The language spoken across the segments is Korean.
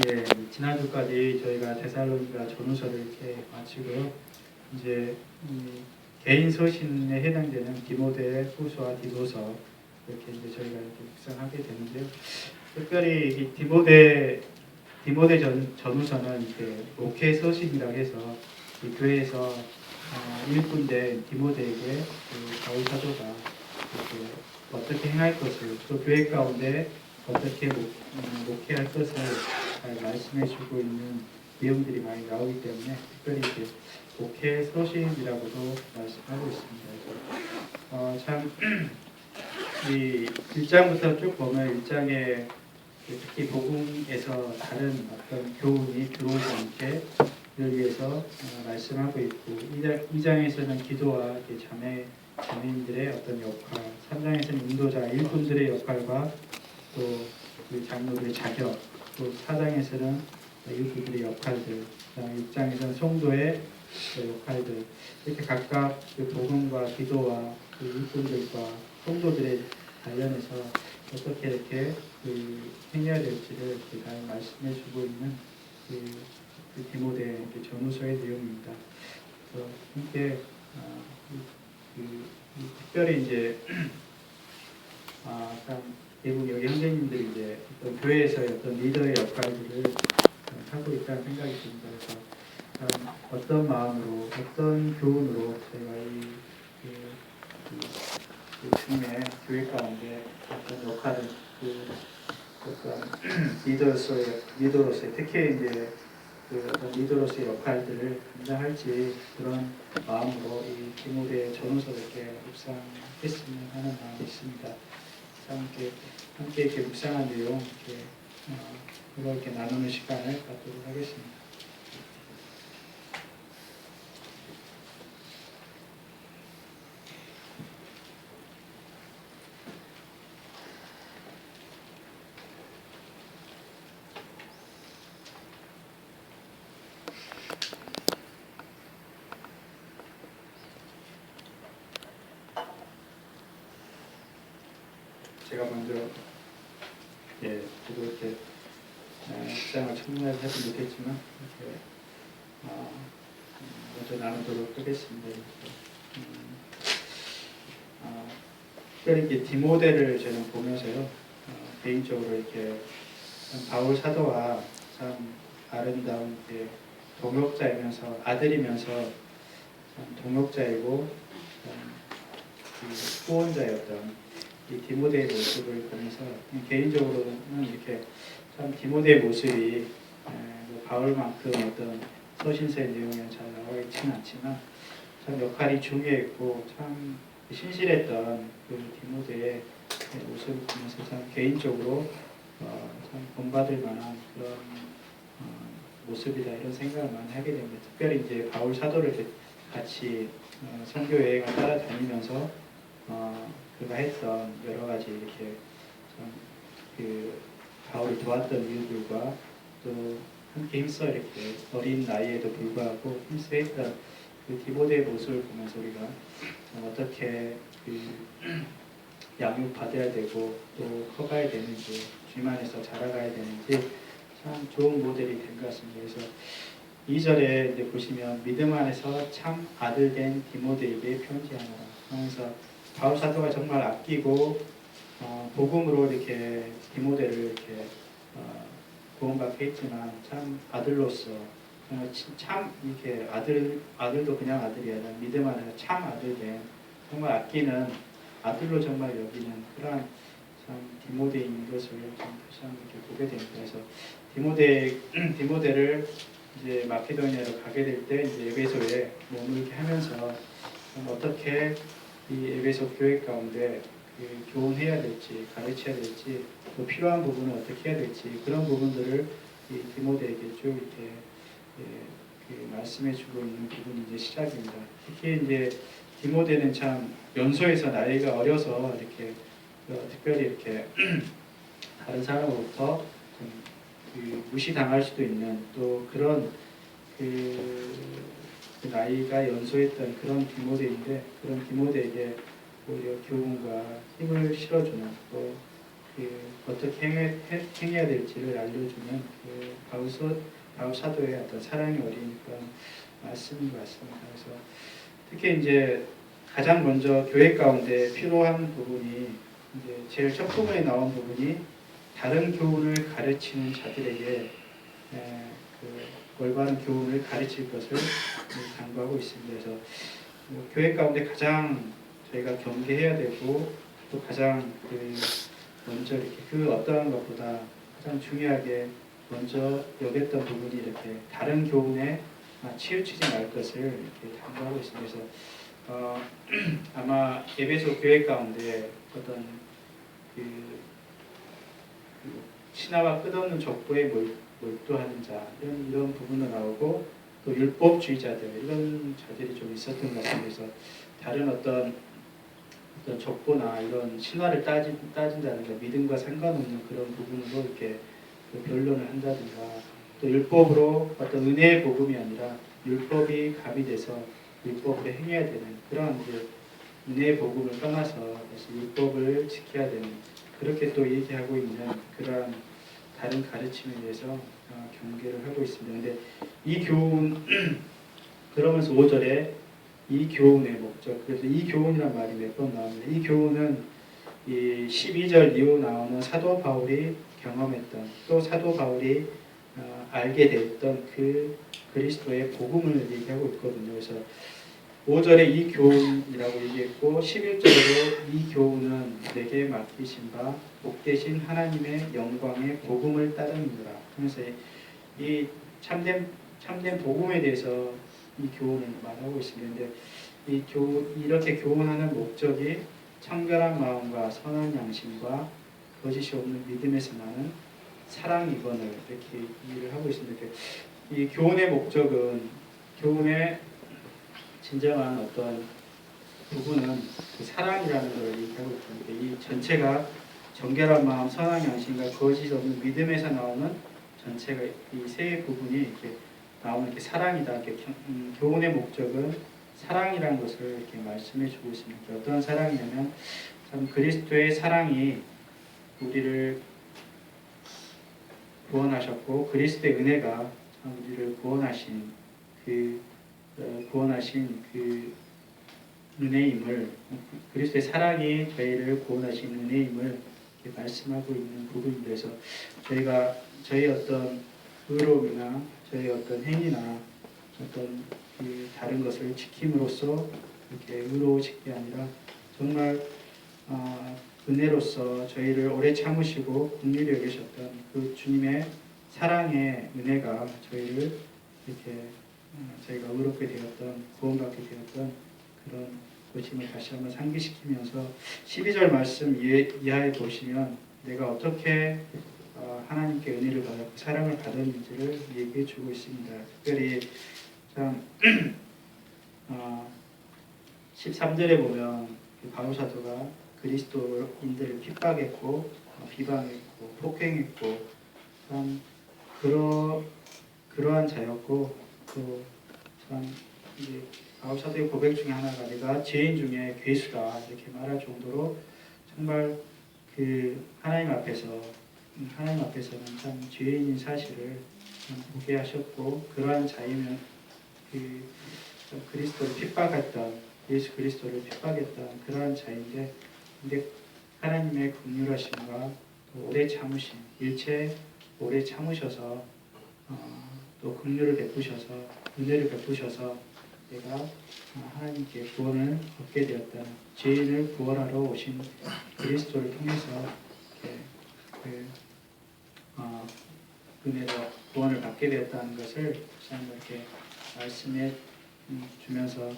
예, 지난주까지 저희가 데살로니가 전후서를 이렇게 마치고요. 이제 개인 서신에 해당되는 디모데 후서와 디도서 이렇게 이제 저희가 이렇게 묵상하게 되는데요. 특별히 이 디모데 전후서는 이렇게 목회 서신이라고 해서 이 교회에서 일꾼된 디모데에게 그 바울 사도가 이렇게 어떻게 행할 것을 또 교회 가운데 어떻게 목회할 것을 잘 말씀해주고 있는 내용들이 많이 나오기 때문에 특별히 이제 목회 서신이라고도 말씀하고 있습니다. 그래서 참 이 1장부터 쭉 보면 1장에 특히 복음에서 다른 어떤 교훈이 들어오지 않게 를 위해서 말씀하고 있고 2장에서는 기도와 자매인들의 어떤 역할, 3장에서는 인도자, 일꾼들의 역할과 또 그 장로들의 자격, 또 4장에서는 일꾼들의 역할들, 6장에서는 성도의 역할들 이렇게 각각 그 복음과 기도와 그 일꾼들과 성도들의 관련해서 어떻게 이렇게 행해야 될지를 잘 말씀해주고 있는 그 디모데 전후서의 내용입니다. 그래서 함께 특별히 이제 참 대부분 여기 형제님들이 이제 어떤 교회에서의 어떤 리더의 역할들을 하고 있다는 생각이 듭니다. 그래서 어떤 마음으로 어떤 교훈으로 저희가 중에 교회 가운데 어떤 역할을 어떤 리더로서의 특히 이제 어떤 리더로서의 역할들을 감당할지 그런 마음으로 이 디모데 전후서를 이렇게 묵상했으면 하는 마음이 있습니다. 함께 이렇게 묵상한 내용 이렇게 나누는 시간을 갖도록 하겠습니다. 제가 먼저 저도 이렇게 묵상을 청문회를 하지 못했지만 이렇게 먼저 나누도록 하겠습니다. 특별히 이렇게 디모데를 저는 보면서요 개인적으로 이렇게 바울 사도와 참 아름다운 동역자이면서 아들이면서 참 동역자이고 참 후원자였던 이 디모데의 모습을 보면서 개인적으로는 이렇게 참 디모데의 모습이 바울만큼 어떤 서신서의 내용이 잘 나와 있지는 않지만 참 역할이 중요했고 참 신실했던 그 디모데의 모습을 보면서 참 개인적으로 참 본받을 만한 그런 모습이다 이런 생각을 많이 하게 됩니다. 특별히 이제 바울 사도를 같이 선교 여행을 따라다니면서 그가 했던 여러 가지 이렇게 그 바울이 도왔던 이유들과 또 함께 힘써 이렇게 어린 나이에도 불구하고 힘써 했던 그 디모데의 모습을 보면서 우리가 어떻게 양육받아야 되고 또 커가야 되는지 주님 안에서 자라가야 되는지 참 좋은 모델이 된 것 같습니다. 그래서 2절에 이제 보시면 믿음 안에서 참 아들 된 디모데에게 편지하노라 하면서 바울 사도가 정말 아끼고 복음으로 이렇게 디모데를 이렇게 구원받게 했지만 참 아들로서 참 이렇게 아들도 그냥 아들이 아니라 믿음 안에서 참 아들 된 정말 아끼는 아들로 정말 여기는 그러한 참 디모데인 것을 좀 다시 한번 이렇게 보게 됩니다. 그래서 디모데를 이제 마케도니아로 가게 될 때 이제 에베소에 머물게 하면서 어떻게 이 에베소 교회 가운데 교훈해야 될지 가르쳐야 될지 또 필요한 부분을 어떻게 해야 될지 그런 부분들을 이 디모데에게 쭉 이렇게 말씀해주고 있는 부분이 이제 시작입니다. 특히 이제 디모데는 참 연소에서 나이가 어려서 이렇게 특별히 이렇게 다른 사람으로부터 무시당할 수도 있는 또 그런 그 나이가 연소했던 그런 디모데인데 그런 디모데에게 오히려 교훈과 힘을 실어주는 또 어떻게 행해야 될지를 알려주는 바울 사도의 어떤 사랑이 어린 그런 말씀인 것 같습니다. 그래서 특히 이제 가장 먼저 교회 가운데 필요한 부분이 이제 제일 첫 부분에 나온 부분이 다른 교훈을 가르치는 자들에게 올바른 교훈을 가르칠 것을 당부하고 있습니다. 그래서 교회 가운데 가장 저희가 경계해야 되고 또 가장 먼저 이렇게 그 어떠한 것보다 가장 중요하게 먼저 여겼던 부분이 이렇게 다른 교훈에 치우치지 말 것을 이렇게 당부하고 있습니다. 그래서 아마 에베소 교회 가운데 어떤 신하와 끝없는 족보에 몰두하는 자 이런 부분도 나오고 또 율법주의자들 이런 자들이 좀 있었던 것 같습니다. 그래서 다른 어떤 족보나 이런 신화를 따진다든가 믿음과 상관없는 그런 부분으로 이렇게 변론을 한다든가 또 율법으로 어떤 은혜의 복음이 아니라 율법이 가미돼서 율법으로 행해야 되는 그런 이제 은혜의 복음을 떠나서 다시 율법을 지켜야 되는 그렇게 또 얘기하고 있는 그러한 다른 가르침에 대해서 경계를 하고 있습니다. 근데 이 교훈 그러면서 5절에 이 교훈의 목적 그래서 이 교훈이란 말이 몇 번 나옵니다. 이 교훈은 이 12절 이후 나오는 사도 바울이 경험했던 또 사도 바울이 알게 됐던 그 그리스도의 복음을 얘기하고 있거든요. 그래서 5절에 이 교훈이라고 얘기했고 11절에도 이 교훈은 내게 맡기신 바 복되신 하나님의 영광의 복음을 따르느니라. 그래서 이 참된 복음에 대해서 이 교훈을 말하고 있습니다. 근데 이렇게 교훈하는 목적이 청결한 마음과 선한 양심과 거짓이 없는 믿음에서 나는 사랑이건을 이렇게 이해를 하고 있습니다. 이 교훈의 목적은 교훈의 진정한 어떤 부분은 그 사랑이라는 걸 얘기하고 있습니다. 이 전체가 정결한 마음, 선한 양심과 거짓 없는 믿음에서 나오는 전체가 이 세 부분이 이렇게 나오는 게 사랑이다. 교훈의 목적은 사랑이라는 것을 이렇게 말씀해 주고 있습니다. 어떤 사랑이냐면 참 그리스도의 사랑이 우리를 구원하셨고 그리스도의 은혜가 참 우리를 구원하신 그 은혜임을 그리스도의 사랑이 저희를 구원하신 은혜임을 말씀하고 있는 부분입니다. 그래서 저희가 저희 어떤 의로움이나 저희 어떤 행위나 어떤 다른 것을 지킴으로써 이렇게 의로워질 게 아니라 정말 은혜로서 저희를 오래 참으시고 긍휼히 여기셨던 그 주님의 사랑의 은혜가 저희를 이렇게 저희가 의롭게 되었던 구원받게 되었던 그런 것임을 다시 한번 상기시키면서 12절 말씀 이하에 보시면 내가 어떻게 하나님께 은혜를 받았고 사랑을 받았는지를 얘기해 주고 있습니다. 특별히 참 13절에 보면 바울 사도가 그리스도인들을 핍박했고 비방했고 폭행했고 참 그러한 자였고 또 참 이제 바울 사도의 고백 중에 하나가 내가 죄인 중에 괴수다 이렇게 말할 정도로 정말 그 하나님 앞에서는 참 죄인인 사실을 보게 하셨고 그러한 자이면 그리스도를 핍박했던 예수 그리스도를 핍박했던 그러한 자인데 근데 하나님의 긍휼하심과 오래 참으심 일체 오래 참으셔서 또 긍휼을 베푸셔서 은혜를 베푸셔서 내가 하나님께 구원을 얻게 되었다. 죄인을 구원하러 오신 그리스도를 통해서 은혜로 구원을 받게 되었다는 것을 이렇게 말씀해 주면서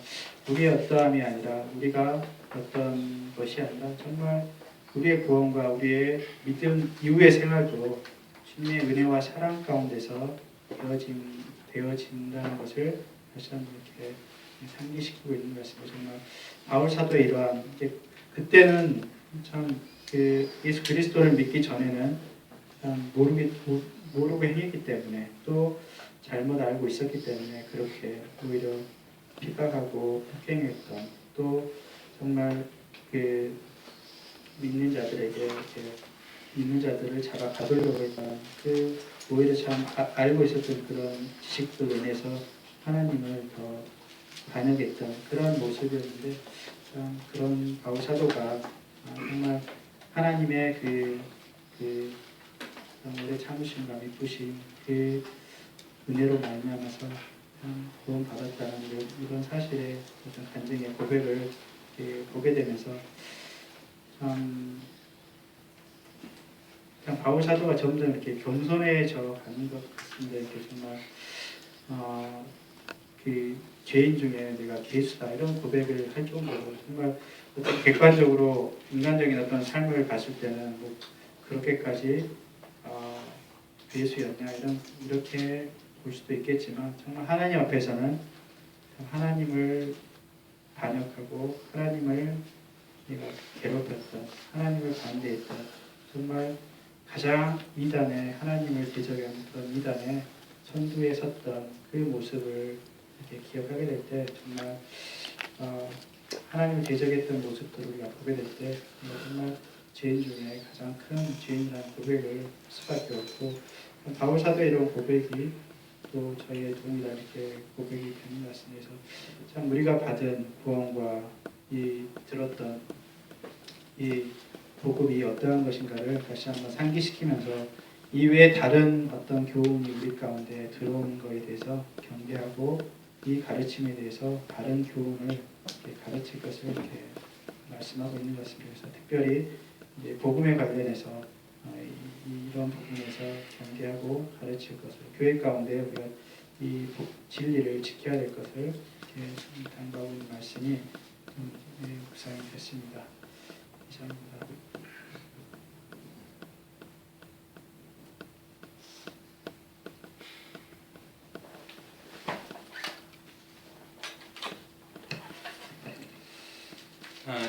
우리의 어떠함이 아니라 우리가 어떤 것이 아니라 정말 우리의 구원과 우리의 믿음 이후의 생활도 주님의 은혜와 사랑 가운데서 되어진다는 것을 다시 한번 이렇게 상기시키고 있는 것 같습니다. 정말 바울 사도의 이러한 그때는 참 그 예수 그리스도를 믿기 전에는 참 모르고 행했기 때문에 또 잘못 알고 있었기 때문에 그렇게 오히려 핍박하고 폭행했던 또 정말 그 믿는 자들에게 이렇게 있는 자들을 잡아 가두려고 했던 그 오히려 참 알고 있었던 그런 지식들 인해서 하나님을 더 반역했던 그런 모습이었는데 참 그런 바울 사도가 정말 하나님의 그 오래 참으심과 미쁘심 그 은혜로 말미암아서 참 구원 받았다는 이런 사실의 어떤 간증의 고백을 보게 되면서 참 바울 사도가 점점 이렇게 겸손해져 가는 것 같습니다. 이렇게 정말 그 죄인 중에 내가 괴수다 이런 고백을 할 정도로 정말 어떤 객관적으로 인간적인 어떤 삶을 봤을 때는 뭐 그렇게까지 괴수였냐 이렇게 볼 수도 있겠지만 정말 하나님 앞에서는 하나님을 반역하고 하나님을 내가 괴롭혔던 하나님을 반대했던 정말 가장 이단에 하나님을 대적하는 그런 이단에 선두에 섰던 그 모습을 이렇게 기억하게 될 때 정말 하나님을 대적했던 모습들을 우리가 보게 될 때 정말 죄인 중에 가장 큰 죄인이라는 고백을 할 수밖에 없고 바울 사도의 이런 고백이 또 저희의 도움이다 이렇게 고백이 되는 것 같습니다. 그래서 참 우리가 받은 구원과 이 들었던 이 복음이 어떠한 것인가를 다시 한번 상기시키면서 이외에 다른 어떤 교훈이 우리 가운데 들어오는 것에 대해서 경계하고 이 가르침에 대해서 바른 교훈을 이렇게 가르칠 것을 이렇게 말씀하고 있는 것 같습니다. 그래서 특별히 이제 복음에 관련해서 이런 부분에서 경계하고 가르칠 것을 교회 가운데 우리가 이 진리를 지켜야 될 것을 이렇게 당부하고 있는 말씀이 묵상이 됐습니다. 감사합니다.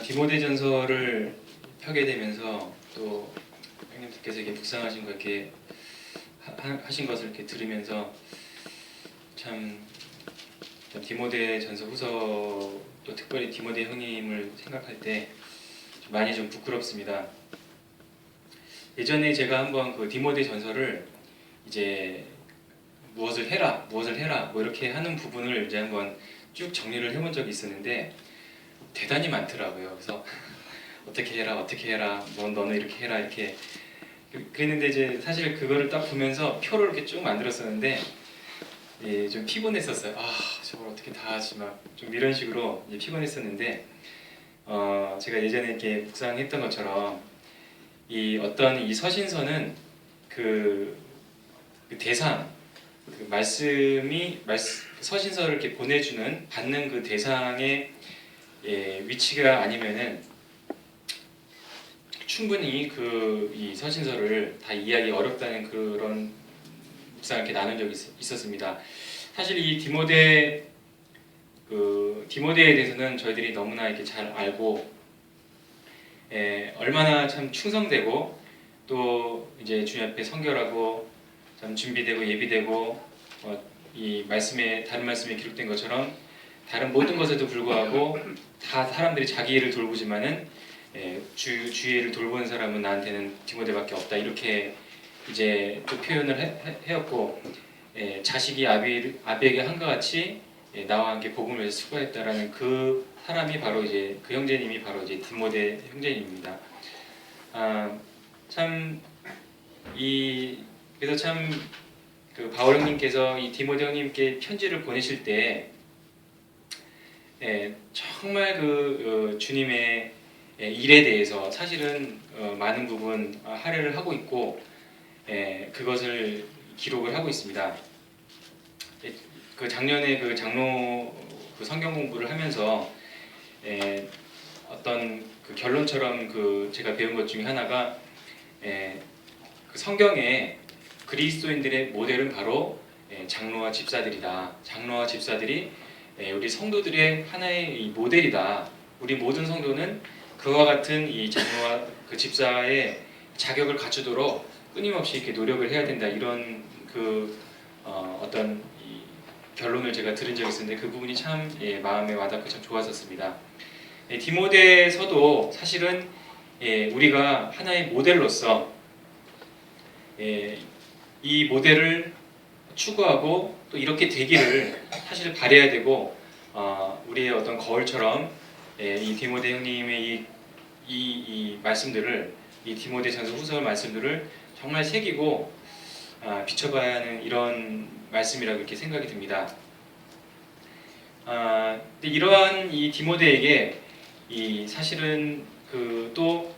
디모데전서를 펴게 되면서 또 형님께서 이렇게 묵상하신 거 이렇게 하신 것을 이렇게 들으면서 참 디모데전서 후서 또 특별히 디모데 형님을 생각할 때 많이 좀 부끄럽습니다. 예전에 제가 한번 그 디모데전서를 이제 무엇을 해라 뭐 이렇게 하는 부분을 이제 한번 쭉 정리를 해본 적이 있었는데 대단히 많더라고요. 그래서 어떻게 해라, 너는 이렇게 해라 이렇게 그랬는데 이제 사실 그거를 딱 보면서 표를 이렇게 쭉 만들었었는데 예, 좀 피곤했었어요. 저걸 어떻게 다 하지 막 좀 이런 식으로 이제 피곤했었는데 제가 예전에 이렇게 묵상했던 것처럼 이 어떤 이 서신서는 그 대상 서신서를 이렇게 보내주는 받는 그 대상의 위치가 아니면은 충분히 이 서신서를 다 이해하기 어렵다는 그런 묵상을 이렇게 나눈 적이 있었습니다. 사실 이 디모데에 대해서는 저희들이 너무나 이렇게 잘 알고 얼마나 참 충성되고 또 이제 주님 앞에 성결하고 참 준비되고 예비되고 이 다른 말씀에 기록된 것처럼 다른 모든 것에도 불구하고 다 사람들이 자기 일을 돌보지만은 주의 일을 돌보는 사람은 나한테는 디모데밖에 없다 이렇게 이제 또 표현을 해왔고 자식이 아비에게 한것 같이 나와 함께 복음을 위해서 수고했다라는 그 사람이 바로 이제 그 형제님이 바로 이제 디모데 형제님입니다. 그래서 참 그 바울 형님께서 이 디모데 형님께 편지를 보내실 때 정말 주님의 일에 대해서 사실은 많은 부분 할애를 하고 있고 그것을 기록을 하고 있습니다. 그 작년에 그 장로 성경 공부를 하면서 어떤 그 결론처럼 제가 배운 것 중에 하나가 그 성경에 그리스도인들의 모델은 바로 장로와 집사들이다. 장로와 집사들이 우리 성도들의 하나의 이 모델이다. 우리 모든 성도는 그와 같은 이 장로와 그 집사의 자격을 갖추도록 끊임없이 이렇게 노력을 해야 된다. 이런 어떤 이 결론을 제가 들은 적이 있었는데 그 부분이 참 마음에 와닿고 참 좋았었습니다. 디모데서도 사실은 우리가 하나의 모델로서 이 모델을 추구하고 또 이렇게 되기를 사실 바라야 되고 우리의 어떤 거울처럼 이 디모데 형님의 이 말씀들을 이 디모데 전서 후서 말씀들을 정말 새기고 비춰봐야 하는 이런 말씀이라고 이렇게 생각이 듭니다. 근데 이러한 이 디모데에게 이 사실은 또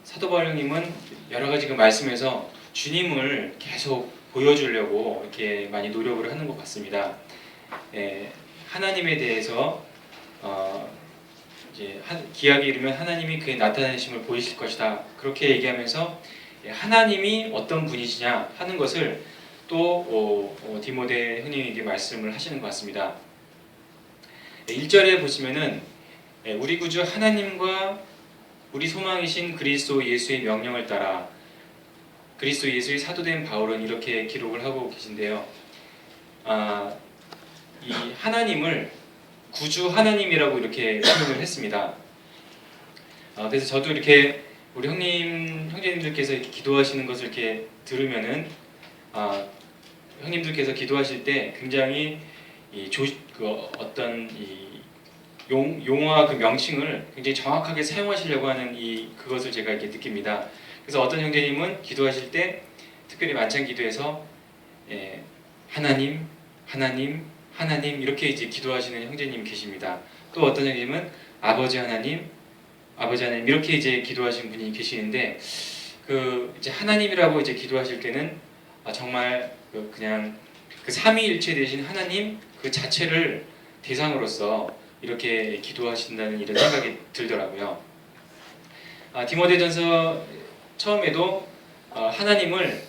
사도 바울 형님은 여러 가지 그 말씀에서 주님을 계속 보여주려고 이렇게 많이 노력을 하는 것 같습니다. 하나님에 대해서 이제 기약에 이르면 하나님이 그의 나타내심을 보이실 것이다. 그렇게 얘기하면서 하나님이 어떤 분이시냐 하는 것을 또 디모데 형님에게 말씀을 하시는 것 같습니다. 1절에 보시면은 우리 구주 하나님과 우리 소망이신 그리스도 예수의 명령을 따라 그리스도 예수의 사도된 바울은 이렇게 기록을 하고 계신데요. 이 하나님을 구주 하나님이라고 이렇게 표현을 했습니다. 그래서 저도 이렇게 우리 형제님들께서 이렇게 기도하시는 것을 이렇게 들으면은 형님들께서 기도하실 때 굉장히 어떤 용어와 그 명칭을 굉장히 정확하게 사용하시려고 하는 그것을 제가 이렇게 느낍니다. 그래서 어떤 형제님은 기도하실 때 특별히 만찬 기도에서 하나님, 하나님, 하나님 이렇게 이제 기도하시는 형제님 계십니다. 또 어떤 형제님은 아버지 하나님 이렇게 이제 기도하시는 분이 계시는데 이제 하나님이라고 이제 기도하실 때는 정말 그냥 그 삼위일체 되신 하나님 그 자체를 대상으로서 이렇게 기도하신다는 이런 생각이 들더라고요. 디모데전서 처음에도 하나님을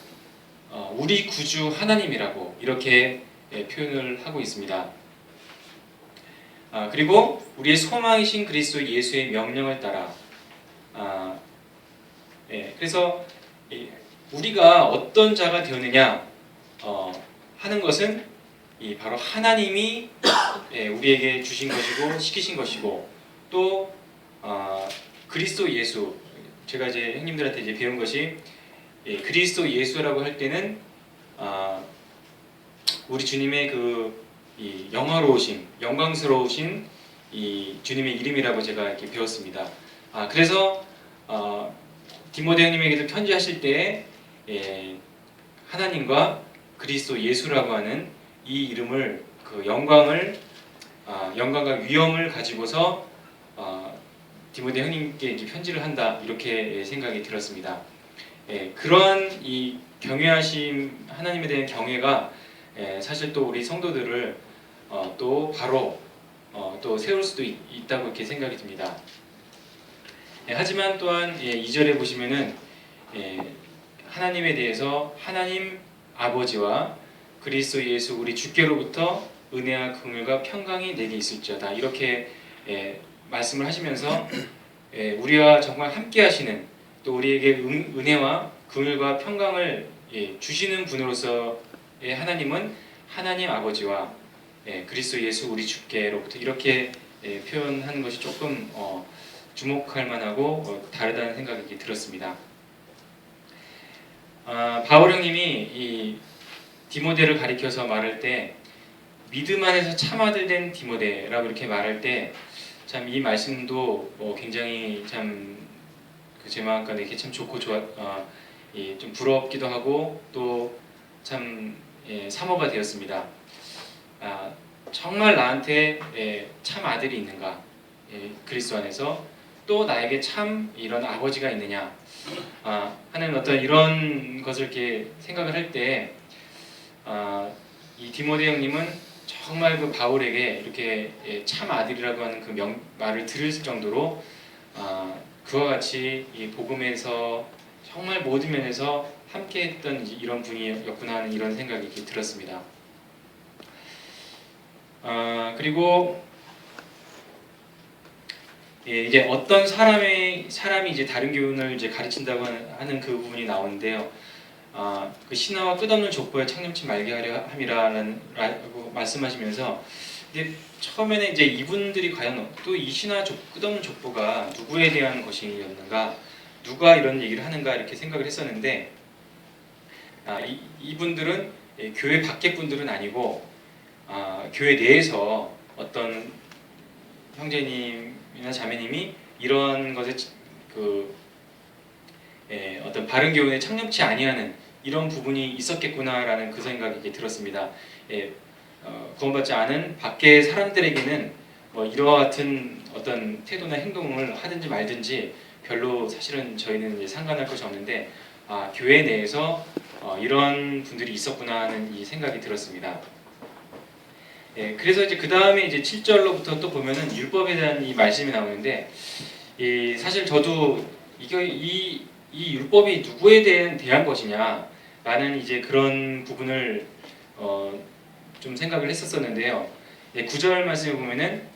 우리 구주 하나님이라고 이렇게 표현을 하고 있습니다. 그리고 우리의 소망이신 그리스도 예수의 명령을 따라 그래서 우리가 어떤 자가 되었느냐 하는 것은 바로 하나님이 우리에게 주신 것이고 시키신 것이고 또 그리스도 예수 제가 이제 형님들한테 이제 배운 것이 그리스도 예수라고 할 때는 우리 주님의 이 영화로우신 영광스러우신 이 주님의 이름이라고 제가 이렇게 배웠습니다. 그래서 디모데 형님에게도 편지하실 때 하나님과 그리스도 예수라고 하는 이 이름을 그 영광과 위엄을 가지고서 디모데 형님께 이제 편지를 한다 이렇게 생각이 들었습니다. 그런 이 경외하심 하나님에 대한 경외가 사실 또 우리 성도들을 또 바로 또 세울 수도 있다고 이렇게 생각이 듭니다. 하지만 또한 2절에 보시면은 하나님에 대해서 하나님 아버지와 그리스도 예수 우리 주께로부터 은혜와 긍휼과 평강이 내게 있을지어다 이렇게 말씀을 하시면서 우리와 정말 함께 하시는 또 우리에게 은혜와 긍휼과 평강을 주시는 분으로서의 하나님은 하나님 아버지와 그리스도 예수 우리 주께로부터 이렇게 표현하는 것이 조금 주목할 만하고 다르다는 생각이 들었습니다. 바울 형님이 이 디모데를 가리켜서 말할 때 믿음 안에서 참 아들 된 디모데라고 이렇게 말할 때 참 이 말씀도 굉장히 참 제 마음가에 참 좋고 좀 부럽기도 하고 또 참 사모가 되었습니다. 정말 나한테 참 아들이 있는가? 그리스도 안에서 또 나에게 참 이런 아버지가 있느냐? 하는 어떤 이런 것을 이렇게 생각을 할 때 이 디모데 형님은 정말 그 바울에게 이렇게 참 아들이라고 하는 그 말을 들을 정도로 그와 같이 이 복음에서 정말 모든 면에서 함께했던 이런 분이었구나 하는 이런 생각이 이렇게 들었습니다. 그리고 이제 어떤 사람이 이제 다른 교훈을 이제 가르친다고 하는 그 부분이 나오는데요. 그 신화와 끝없는 족보에 창념치 말게 하려 함이라고 말씀하시면서 이제 처음에는 이제 이분들이 과연 또 이 신화 끝없는 족보가 누구에 대한 것이었는가, 누가 이런 얘기를 하는가 이렇게 생각을 했었는데 이분들은 교회 밖의 분들은 아니고 교회 내에서 어떤 형제님이나 자매님이 이런 것에 어떤 바른 교훈에 착nhập치 아니하는 이런 부분이 있었겠구나라는 그 생각이 이제 들었습니다. 구원받지 않은 밖의 사람들에게는 뭐 이와 같은 어떤 태도나 행동을 하든지 말든지 별로 사실은 저희는 이제 상관할 것이 없는데 교회 내에서 이런 분들이 있었구나 하는 이 생각이 들었습니다. 그래서 이제 그 다음에 이제 7절로부터 또 보면은 율법에 대한 이 말씀이 나오는데 사실 저도 이 율법이 누구에 대한 것이냐라는 이제 그런 부분을 좀 생각을 했었었는데요. 9절 말씀에 보면은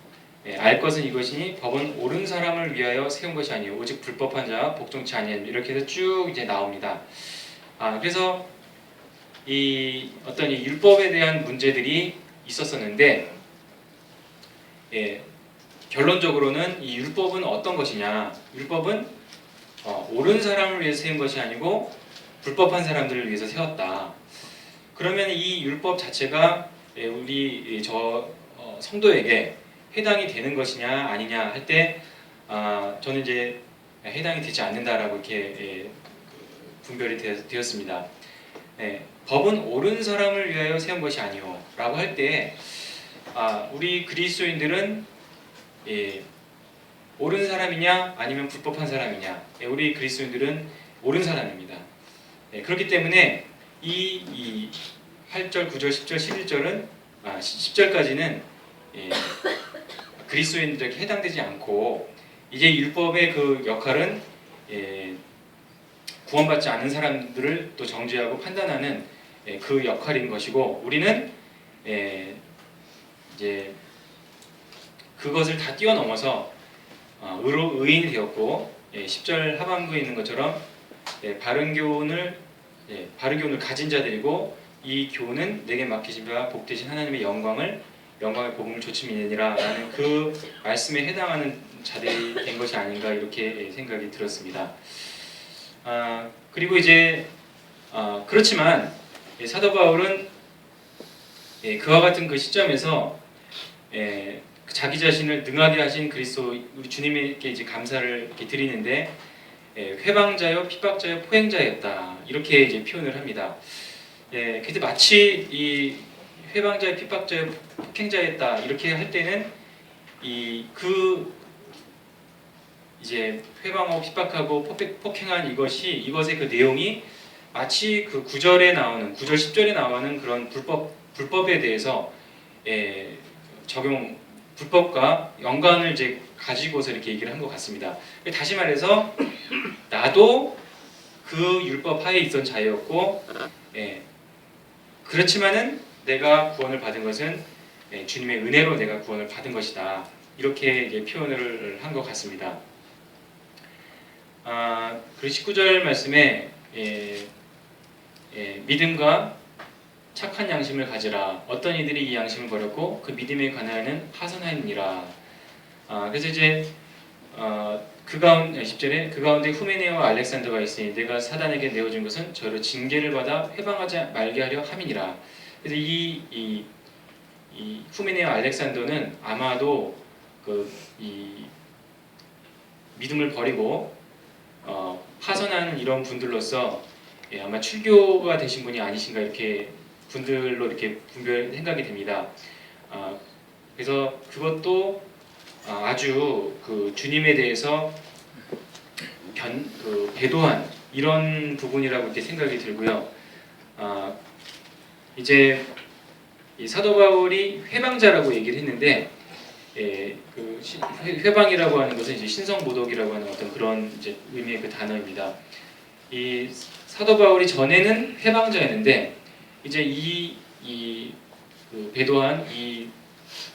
알 것은 이것이니 법은 옳은 사람을 위하여 세운 것이 아니요 오직 불법한 자 복종치 아니함 이렇게 해서 쭉 이제 나옵니다. 그래서 이 어떤 이 율법에 대한 문제들이 있었었는데 결론적으로는 이 율법은 어떤 것이냐? 율법은 옳은 사람을 위해서 세운 것이 아니고 불법한 사람들을 위해서 세웠다. 그러면 이 율법 자체가 우리 성도에게 해당이 되는 것이냐 아니냐 할 때 저는 이제 해당이 되지 않는다라고 이렇게 분별이 되었습니다. 법은 옳은 사람을 위하여 세운 것이 아니오라고 할 때 우리 그리스도인들은 옳은 사람이냐 아니면 불법한 사람이냐 우리 그리스도인들은 옳은 사람입니다. 그렇기 때문에 이 8절, 9절, 10절, 11절은 10절까지는 그리스도인들에게 해당되지 않고 이제 율법의 그 역할은 구원받지 않은 사람들을 또 정죄하고 판단하는 그 역할인 것이고 우리는 이제 그것을 다 뛰어넘어서 의인이 되었고 10절 하반부에 있는 것처럼 바른 교훈을 가진 자들이고 이 교훈은 내게 맡기신 바 복되신 하나님의 영광의 복음을 조침이니라 라는 그 말씀에 해당하는 자들이 된 것이 아닌가 이렇게 생각이 들었습니다. 그리고 이제 그렇지만 사도 바울은 그와 같은 그 시점에서 자기 자신을 능하게 하신 그리스도 우리 주님께 이제 감사를 이렇게 드리는데 회방자요 핍박자요 포행자였다 이렇게 이제 표현을 합니다. 근데 마치 이 회방자요 핍박자요 폭행자였다 이렇게 할 때는 이제 회방하고 핍박하고 폭행한 이것의 그 내용이 마치 그 9절 10절에 나오는 그런 불법에 대해서 불법과 연관을 이제 가지고서 이렇게 얘기를 한 것 같습니다. 다시 말해서 나도 그 율법 하에 있던 자였고, 그렇지만은 내가 구원을 받은 것은 주님의 은혜로 내가 구원을 받은 것이다. 이렇게 이제 표현을 한 것 같습니다. 그 19절 말씀에 믿음과 착한 양심을 가지라. 어떤 이들이 이 양심을 버렸고 그 믿음에 관하여는 파선하였니라. 그래서 이제 그 가운데 10절에 그 가운데 후메네와 알렉산더가 있으니 내가 사단에게 내어준 것은 저로 징계를 받아 회방하지 말게 하려 함이니라. 그래서 이 후메네와 알렉산더는 아마도 이 믿음을 버리고 파선하는 이런 분들로서 아마 출교가 되신 분이 아니신가 이렇게 분들로 이렇게 생각이 됩니다. 그래서 그것도 아주 그 주님에 대해서 배도한 이런 부분이라고 이렇게 생각이 들고요. 이제 이 사도 바울이 회방자라고 얘기를 했는데, 그 회방이라고 하는 것은 이제 신성모독이라고 하는 어떤 그런 이제 의미의 그 단어입니다. 이 사도 바울이 전에는 회방자였는데 이제 그 배도한 이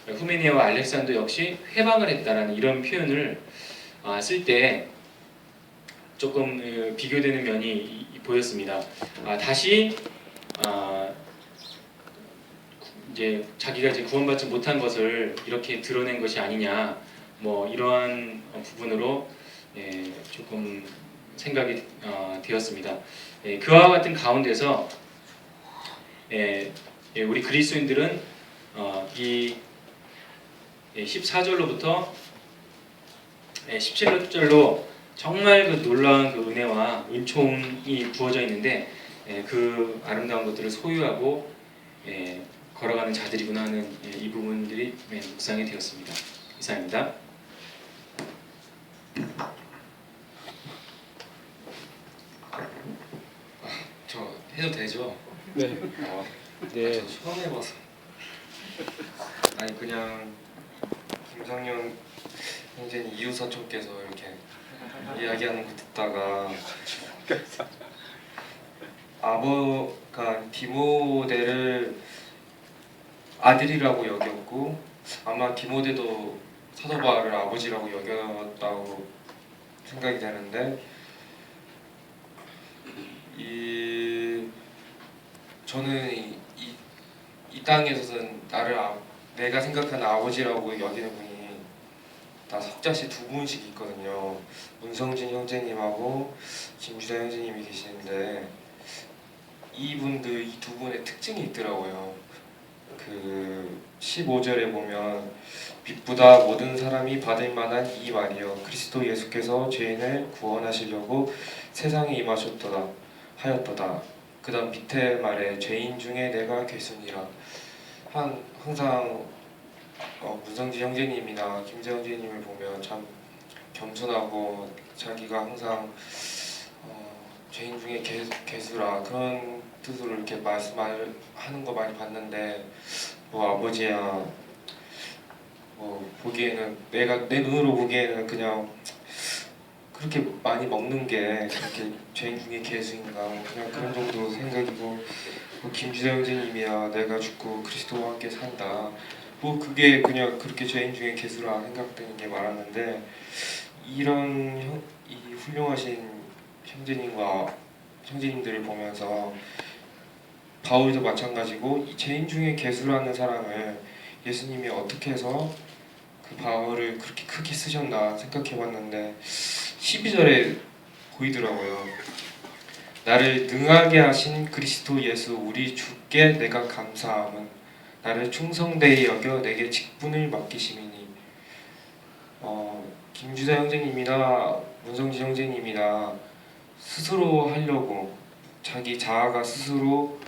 후메니아와 알렉산더 역시 회방을 했다라는 이런 표현을 쓸 때 조금 비교되는 면이 보였습니다. 다시 이제 자기가 이제 구원받지 못한 것을 이렇게 드러낸 것이 아니냐, 뭐 이러한 부분으로 조금 생각이 되었습니다. 그와 같은 가운데서 우리 그리스도인들은 이 14절로부터 17절로 정말 그 놀라운 그 은혜와 은총이 부어져 있는데 그 아름다운 것들을 소유하고 걸어가는 자들이구나 하는 이 부분들이 묵상이 되었습니다. 이상입니다. 저 해도 되죠? 네. 네. 저 처음 해봐서. 아니 그냥 김상현 형제님 이웃사촌께서 이렇게 이야기하는 거 듣다가 아버가 디모데를 아들이라고 여겼고 아마 디모데도 사도 바울을 아버지라고 여겼다고 생각이 되는데 저는 이 땅에서는 내가 생각하는 아버지라고 여기는 분이 다 석자씨 두 분씩 있거든요. 문성진 형제님하고 김주자 형제님이 계시는데 이분들 이 두 분의 특징이 있더라고요. 그 15절에 보면 빛보다 모든 사람이 받을 만한 이 말이요 그리스도 예수께서 죄인을 구원하시려고 세상에 임하셨도다 하였도다. 그 다음 밑에 말에 죄인 중에 내가 괴순이라. 항상 문성지 형제님이나 김재 형제님을 보면 참 겸손하고 자기가 항상 죄인 중에 괴수라 그런 뜻으로 이렇게 말씀하는 거 많이 봤는데 뭐 아버지야 뭐 보기에는 내 눈으로 보기에는 그냥 그렇게 많이 먹는 게 그렇게 죄인 중에 괴수인가 그냥 그런 정도 생각이고 뭐 김주자 형제님이야 내가 죽고 그리스도와 함께 산다 뭐 그게 그냥 그렇게 죄인 중에 괴수라 생각되는 게 많았는데 이런 이 훌륭하신 형제님들을 보면서 바울도 마찬가지고 이 죄인 중에 괴수라는 사람을 예수님이 어떻게 해서 그 바울을 그렇게 크게 쓰셨나 생각해봤는데 12절에 보이더라고요. 나를 능하게 하신 그리스도 예수 우리 주께 내가 감사함은 나를 충성되이 여겨 내게 직분을 맡기심이니 김주자 형제님이나 문성지 형제님이나 스스로 하려고 자기 자아가 스스로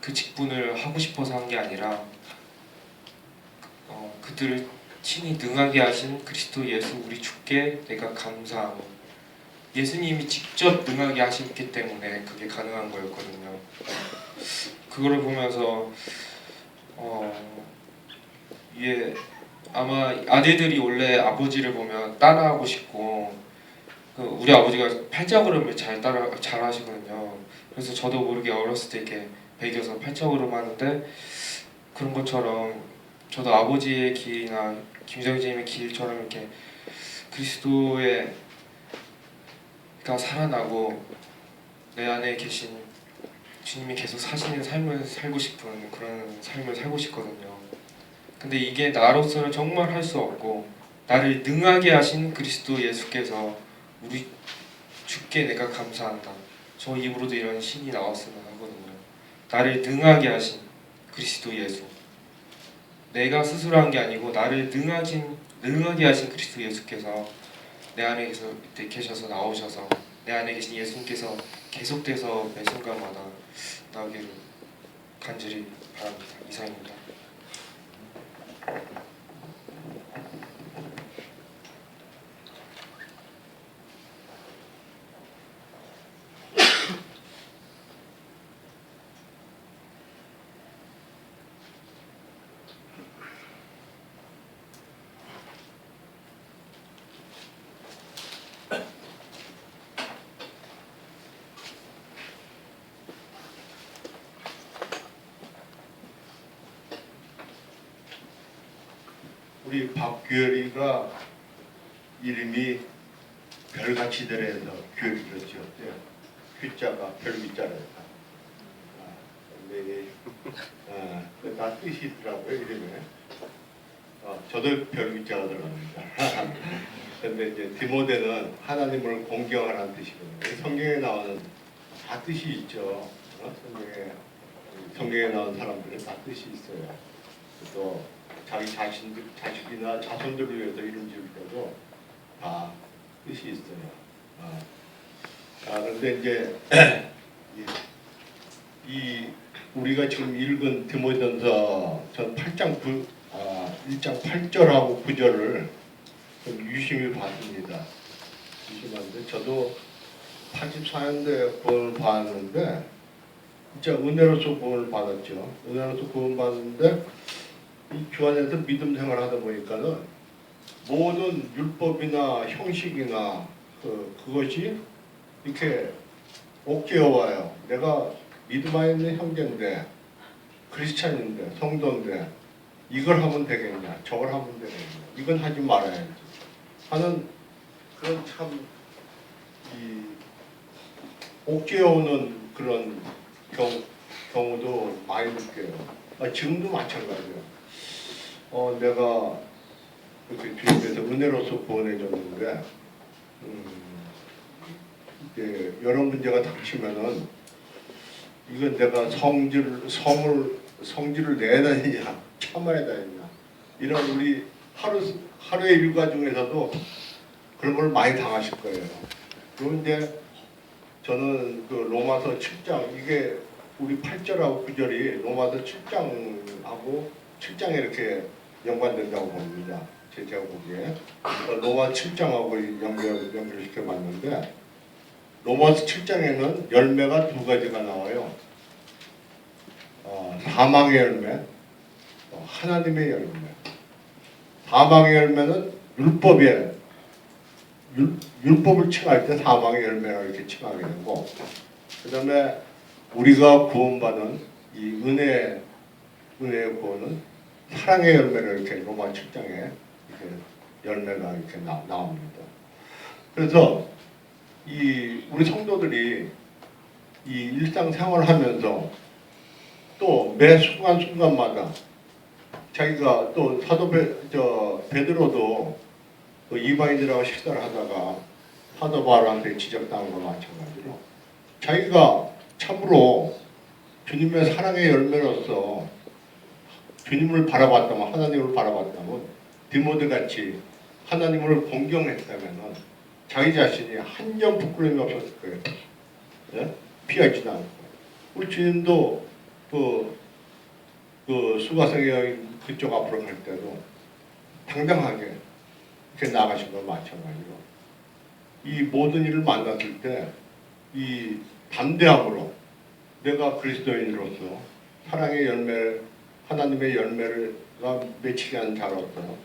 그 직분을 하고 싶어서 한 게 아니라 그들을 친히 능하게 하신 그리스도 예수 우리 주께 내가 감사하고 예수님이 직접 능하게 하셨기 때문에 그게 가능한 거였거든요. 그거를 보면서 이게 아마 아들들이 원래 아버지를 보면 따라하고 싶고 우리 아버지가 팔자걸음을 잘 하시거든요. 그래서 저도 모르게 어렸을 때 이렇게 배겨서 팔자걸음 하는데 그런 것처럼 저도 아버지의 길이나 김정진님의 길처럼 이렇게 그리스도가 살아나고 내 안에 계신 주님이 계속 사시는 삶을 살고 싶은 그런 삶을 살고 싶거든요. 근데 이게 나로서는 정말 할 수 없고 나를 능하게 하신 그리스도 예수께서 우리 주께 내가 감사한다. 저 입으로도 이런 신이 나왔으면 하거든요. 나를 능하게 하신 그리스도 예수. 내가 스스로 한 게 아니고 나를 능하게 하신 그리스도 예수께서 내 안에 계셔서 나오셔서 내 안에 계신 예수님께서 계속돼서 매 순간마다 나오기를 간절히 바랍니다. 이상입니다. 우리 박규열이가 이름이 별같이 들어서 규열이었죠. 규자가 별위자였다. 근데 다 뜻이 있더라고요 이름에. 저도 별위자가 들어갑니다. 근데 이제 디모데는 하나님을 공경하라는 뜻이거든요. 성경에 나오는 다 뜻이 있죠. 성경에 나온 사람들은 다 뜻이 있어요. 또 자기 자식이나 자손들을 위해서 이름 지을 때도 다 뜻이 있어요. 그런데 이제 이 우리가 지금 읽은 디모데전서 전 1장 8절하고 9절을 좀 유심히 봤습니다. 유심한데 저도 84년도에 구원을 받았는데 진짜 은혜로서 구원을 받았죠. 은혜로서 구원 받았는데 이 교환에서 믿음 생활을 하다 보니까는 모든 율법이나 형식이나 그것이 이렇게 옥죄어와요. 내가 믿음 안에 있는 형제인데 크리스찬인데 성도인데 이걸 하면 되겠냐 저걸 하면 되겠냐 이건 하지 말아야지 하는 그런 참 이 옥죄어오는 그런 경우도 많이 느껴요. 지금도 마찬가지예요. 내가 이렇게 주님께서 은혜로서 구원해줬는데 이제 여러 문제가 닥치면은 이건 내가 성질을 내야 되느냐 참아야 되느냐 이런 우리 하루의 일과 중에서도 그런 걸 많이 당하실 거예요. 그런데 저는 그 로마서 7장 이게 우리 8절하고 9절이 로마서 7장하고 7장에 이렇게 연관된다고 봅니다. 제가 보기에 로마 7장하고 연결시켜 봤는데 로마서 7장에는 열매가 두 가지가 나와요. 사망의 열매, 하나님의 열매. 사망의 열매는 율법을 칭할 때 사망의 열매라고 이렇게 칭하게 되고, 그 다음에 우리가 구원받은 이 은혜의 구원은 사랑의 열매를 이렇게 로마 7장에 이렇게 열매가 이렇게 나옵니다. 그래서 우리 성도들이 이 일상생활을 하면서 또 매 순간순간마다 자기가 또 사도 베드로도 이방인들하고 식사를 하다가 사도 바울한테 지적당한 것과 마찬가지로 자기가 참으로 주님의 사랑의 열매로서 주님을 바라봤다면 하나님을 바라봤다면 디모데같이 하나님을 공경했다면 자기 자신이 한 점 부끄러움이 없었을 거예요. 네? 피하지도 않고 우리 주님도 그 수가성의 여인 그쪽 앞으로 갈 때도 당당하게 이렇게 나가신 것 마찬가지로 이 모든 일을 만났을 때 이 담대함으로 내가 그리스도인으로서 사랑의 열매 하나님의 열매가 맺히게 하는 자로서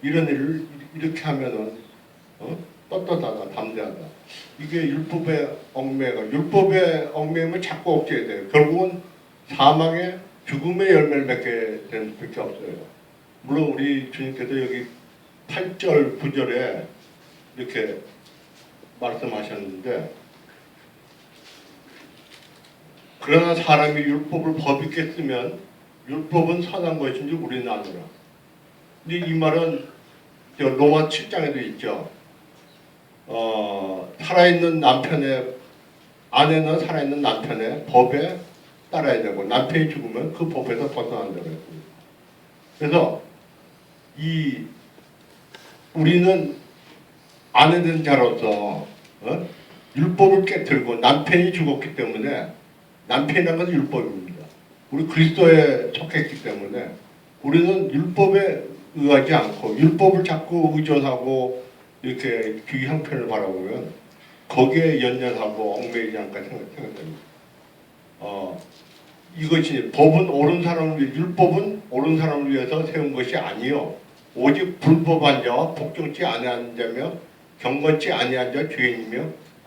이런 일을 이렇게 하면은 떳떳하다 담대하다 이게 율법의 얽매임을 자꾸 옥죄야 돼요. 결국은 사망의 죽음의 열매를 맺게 되는 수밖에 없어요. 물론 우리 주님께서 여기 8절 9절에 이렇게 말씀하셨는데 그러나 사람이 율법을 법 있게 쓰면 율법은 선한 것인지 우리는 아노라. 근데 이 말은 로마 7장에도 있죠. 살아있는 남편의 아내는 살아있는 남편의 법에 따라야 되고 남편이 죽으면 그 법에서 벗어난다고 했습니다. 그래서 우리는 아내 된 자로서 율법을 깨뜨리고 남편이 죽었기 때문에 남편이라는 것은 율법입니다. 우리 그리스도에 속했기 때문에 우리는 율법에 의하지 않고 율법을 자꾸 의존하고 이렇게 귀 형편을 바라보면 거기에 연연하고 얽매이지 않을까 생각됩니다. 이것이 법은 옳은 사람을 위해 율법은 옳은 사람을 위해서 세운 것이 아니요 오직 불법한 자와 복종치 아니한 자며 경건치 아니한 자 죄인이며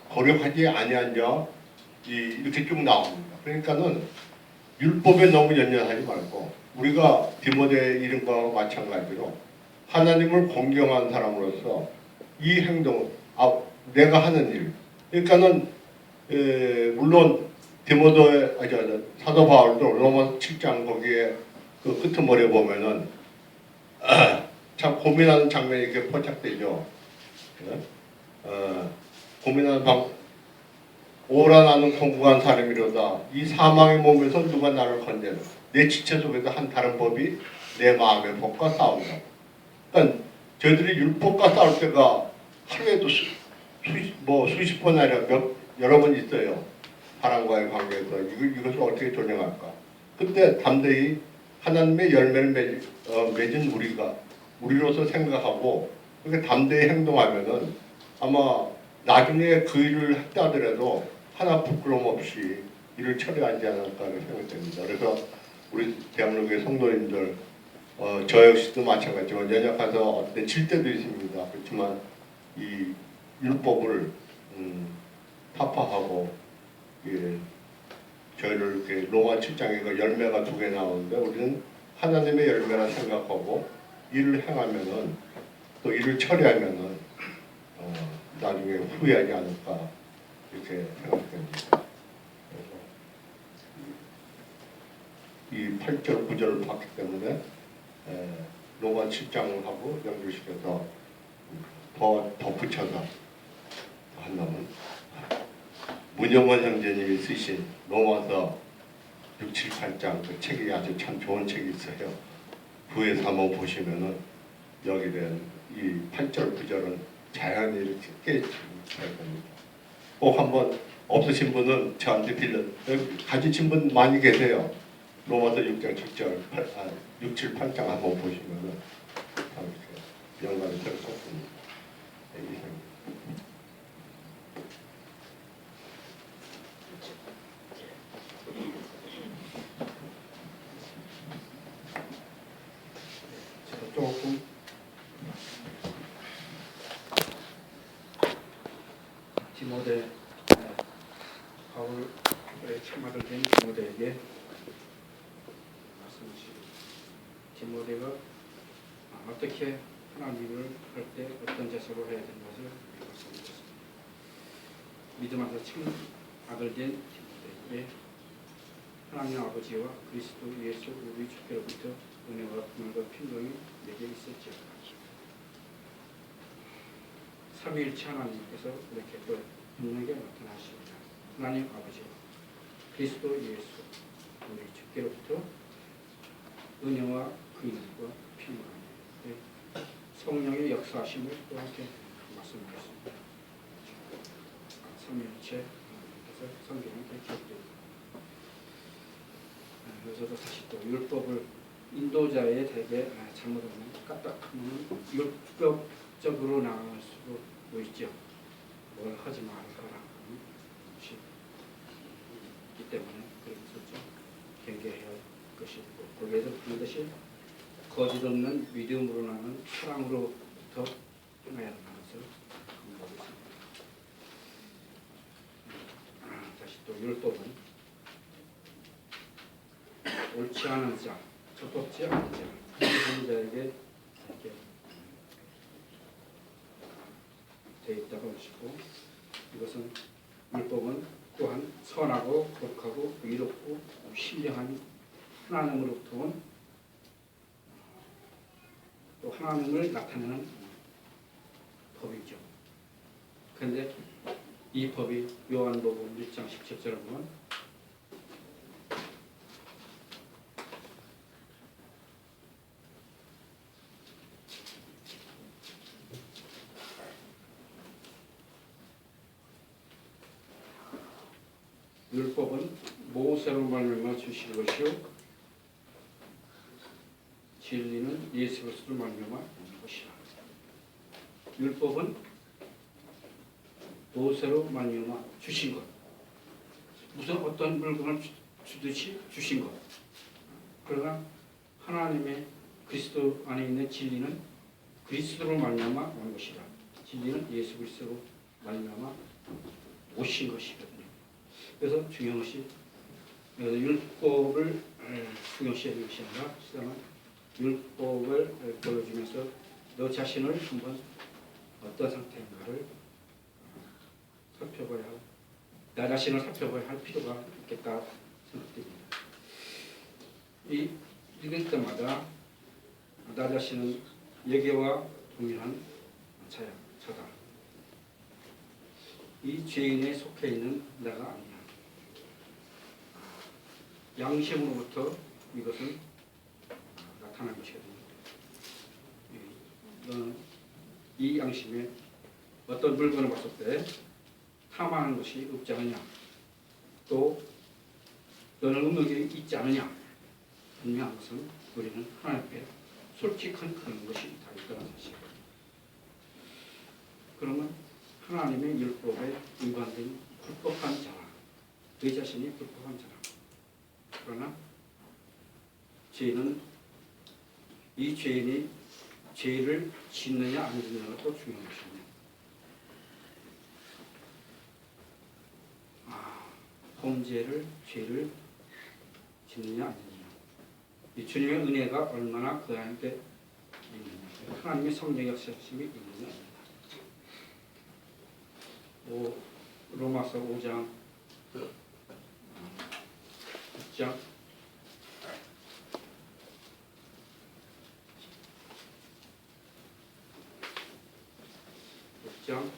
거룩하지 아니한 자 이렇게 쭉 나옵니다. 그러니까는 율법에 너무 연연하지 말고 우리가 디모데 이름과 마찬가지로 하나님을 공경하는 사람으로서 이 행동 내가 하는 일 그러니까는 물론 디모데의 사도 바울도 로마 7장 거기에 그 끄트머리에 보면은 참 고민하는 장면이 이렇게 포착되죠. 고민하는 오라 나는 공부한 사람이로다. 이 사망의 몸에서 누가 나를 건져내? 내 지체 속에서 한 다른 법이 내 마음의 법과 싸운다. 그러니까 저희들이 율법과 싸울 때가 하루에도 수십 번 아니라 여러 번 있어요. 사람과의 관계에서 이것을 어떻게 조정할까? 근데 담대히 하나님의 열매를 맺은 우리로서 생각하고 그렇게 담대히 행동하면은 아마 나중에 그 일을 했다 하더라도 하나 부끄럼 없이 일을 처리하지 않을까 생각됩니다. 그래서 우리 대한민국의 성도님들 저 역시도 마찬가지지만 연약해서 어떤 질 때도 있습니다. 그렇지만 이 율법을 타파하고 저희를 이렇게 로마 7장에 그 열매가 2개 나오는데 우리는 하나님의 열매라 생각하고 일을 행하면은 또 일을 처리하면은 나중에 후회하지 않을까 이렇게 생각됩니다. 그래서 이 8절 9절을 봤기 때문에 로마 7장을 하고 연결시켜서 더 덧붙여서 한다면 문영원 형제님이 쓰신 로마서 6, 7, 8장 그 책이 아주 참 좋은 책이 있어요. 부에서 한번 보시면은 여기 된 이 8절 9절은 자연히 이렇게 깨집니다. 꼭 한번 없으신 분은 저한테 가지신 분 많이 계세요. 로마서 6장 7절 6, 7, 8장 한번 보시면은 이렇게 연관이 될 것 같습니다. 조금 디모데 바울의 참아들 된 디모데에게 말씀하시고 디모데가 어떻게 하나님을 할 때 어떤 자세로 해야 되는 것을 말씀드렸습니다. 믿음 안에서 참 아들 된 디모데에게 하나님 아버지와 그리스도 예수 우리 주께로부터 은혜와 평안과 평강이 내게 있었지어다. 삼위일체 하나님께서 이렇게 또 분명하게 나타나십니다. 하나님 아버지와 그리스도 예수 우리 주께로부터 은혜와 긍휼과 평강이 성령의 역사하심을 또 함께 말씀하셨습니다. 삼위일체 하나님께서 성경을 기록됩니다. 그래서 다시 또 율법을 인도자의 대개 잘못하면 까딱하면 율법적으로 나갈 수도 있죠. 뭘 하지 말아라 하는 것이 있기 때문에 그것을 좀 경계해야 할 것이 있고 거기에서 반드시 거짓 없는 믿음으로 나는 사랑으로부터 떠나야 하는 것을 강조하겠습니다. 다시 또 율법은 옳지 않은 자, 적법지 않은 자, 그런 자에게 이렇게 되어 있다고 하시고 이것은 율법은 또한 선하고 거룩하고 의롭고 신령한 하나님으로부터 온 또 하나님을 나타내는 법이죠. 그런데 이 법이 요한복음 1장 17절에 보면 율법은 모세로 말미암아 주신 것이요 진리는 예수 그리스도로 말미암아 오는 것이라. 율법은 모세로 말미암아 주신 것. 무슨 어떤 물건을 주듯이 주신 것. 그러나 하나님의 그리스도 안에 있는 진리는 그리스도로 말미암아 오는 것이라. 진리는 예수 그리스도로 말미암아 오신 것이거든요. 그래서 중요한 것이 율법을 중요시해야 되는 것이 아니라 시장은 율법을 보여주면서 너 자신을 한번 어떤 상태인가를 살펴봐야 할, 나 자신을 살펴봐야 할 필요가 있겠다 생각됩니다. 읽을 때마다 나 자신은 여기와 동일한 자다. 이 죄인에 속해 있는 내가 아니냐. 양심으로부터 이것은 나타난 것이거든요. 너는 이 양심에 어떤 물건을 봤을 때 탐하는 것이 없지 않느냐. 또 너는 음욕이 있지 않느냐. 분명한 것은 우리는 하나님 앞에 솔직한 그런 것이 다 있다는 사실이에요. 그러면 하나님의 율법에 위반된 불법한 자라, 그 자신이 불법한 자라. 그러나 죄는 이 죄인이 죄를 짓느냐 안 짓느냐가 또 중요한 것입니다. 범죄를 죄를 짓느냐 안 짓느냐. 이 주님의 은혜가 얼마나 그한테 있느냐. 하나님의 성령 역사심이 있느냐 아닙니다. 로마서 5장 6장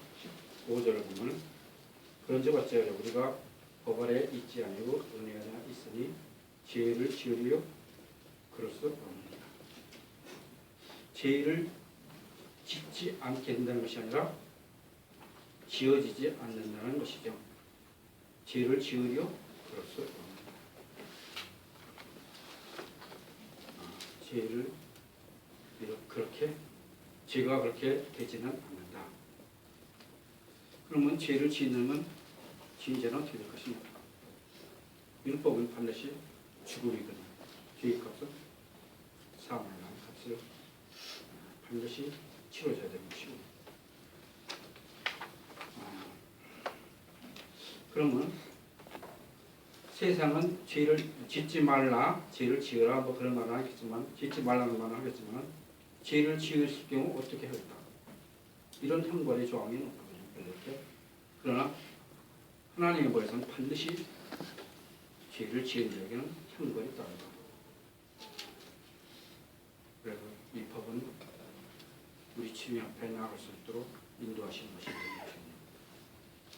5절을 보면 그런즉 어찌하여 우리가 법 아래 있지 아니고 은혜 안에 있으니 죄를 지으리요 그럴 수 없느니라. 죄를 짓지 않게 된다는 것이 아니라 지어지지 않는다는 것이죠. 죄를 지으려 그럴 수 없느니라. 죄를 그렇게 죄가 그렇게 되지는 않는다. 그러면 죄를 짓는 지은 자는 어떻게 될 것입니까? 율법은 반드시 죽음이거든요. 죄의 값은 사망의 값을 반드시 치러져야 되는 것이고. 그러면 세상은 죄를 짓지 말라, 죄를 지으라 뭐 그런 말은 하겠지만, 짓지 말라는 말은 하겠지만, 죄를 지을 경우 어떻게 하겠다? 이런 형벌의 조항이 없거든요. 그러나 하나님의 법에서는 반드시 죄를 지은 자에게는 형벌이 따른다. 그래서 이 법은 우리 주님 앞에 나아갈 수 있도록 인도하시는 것입니다.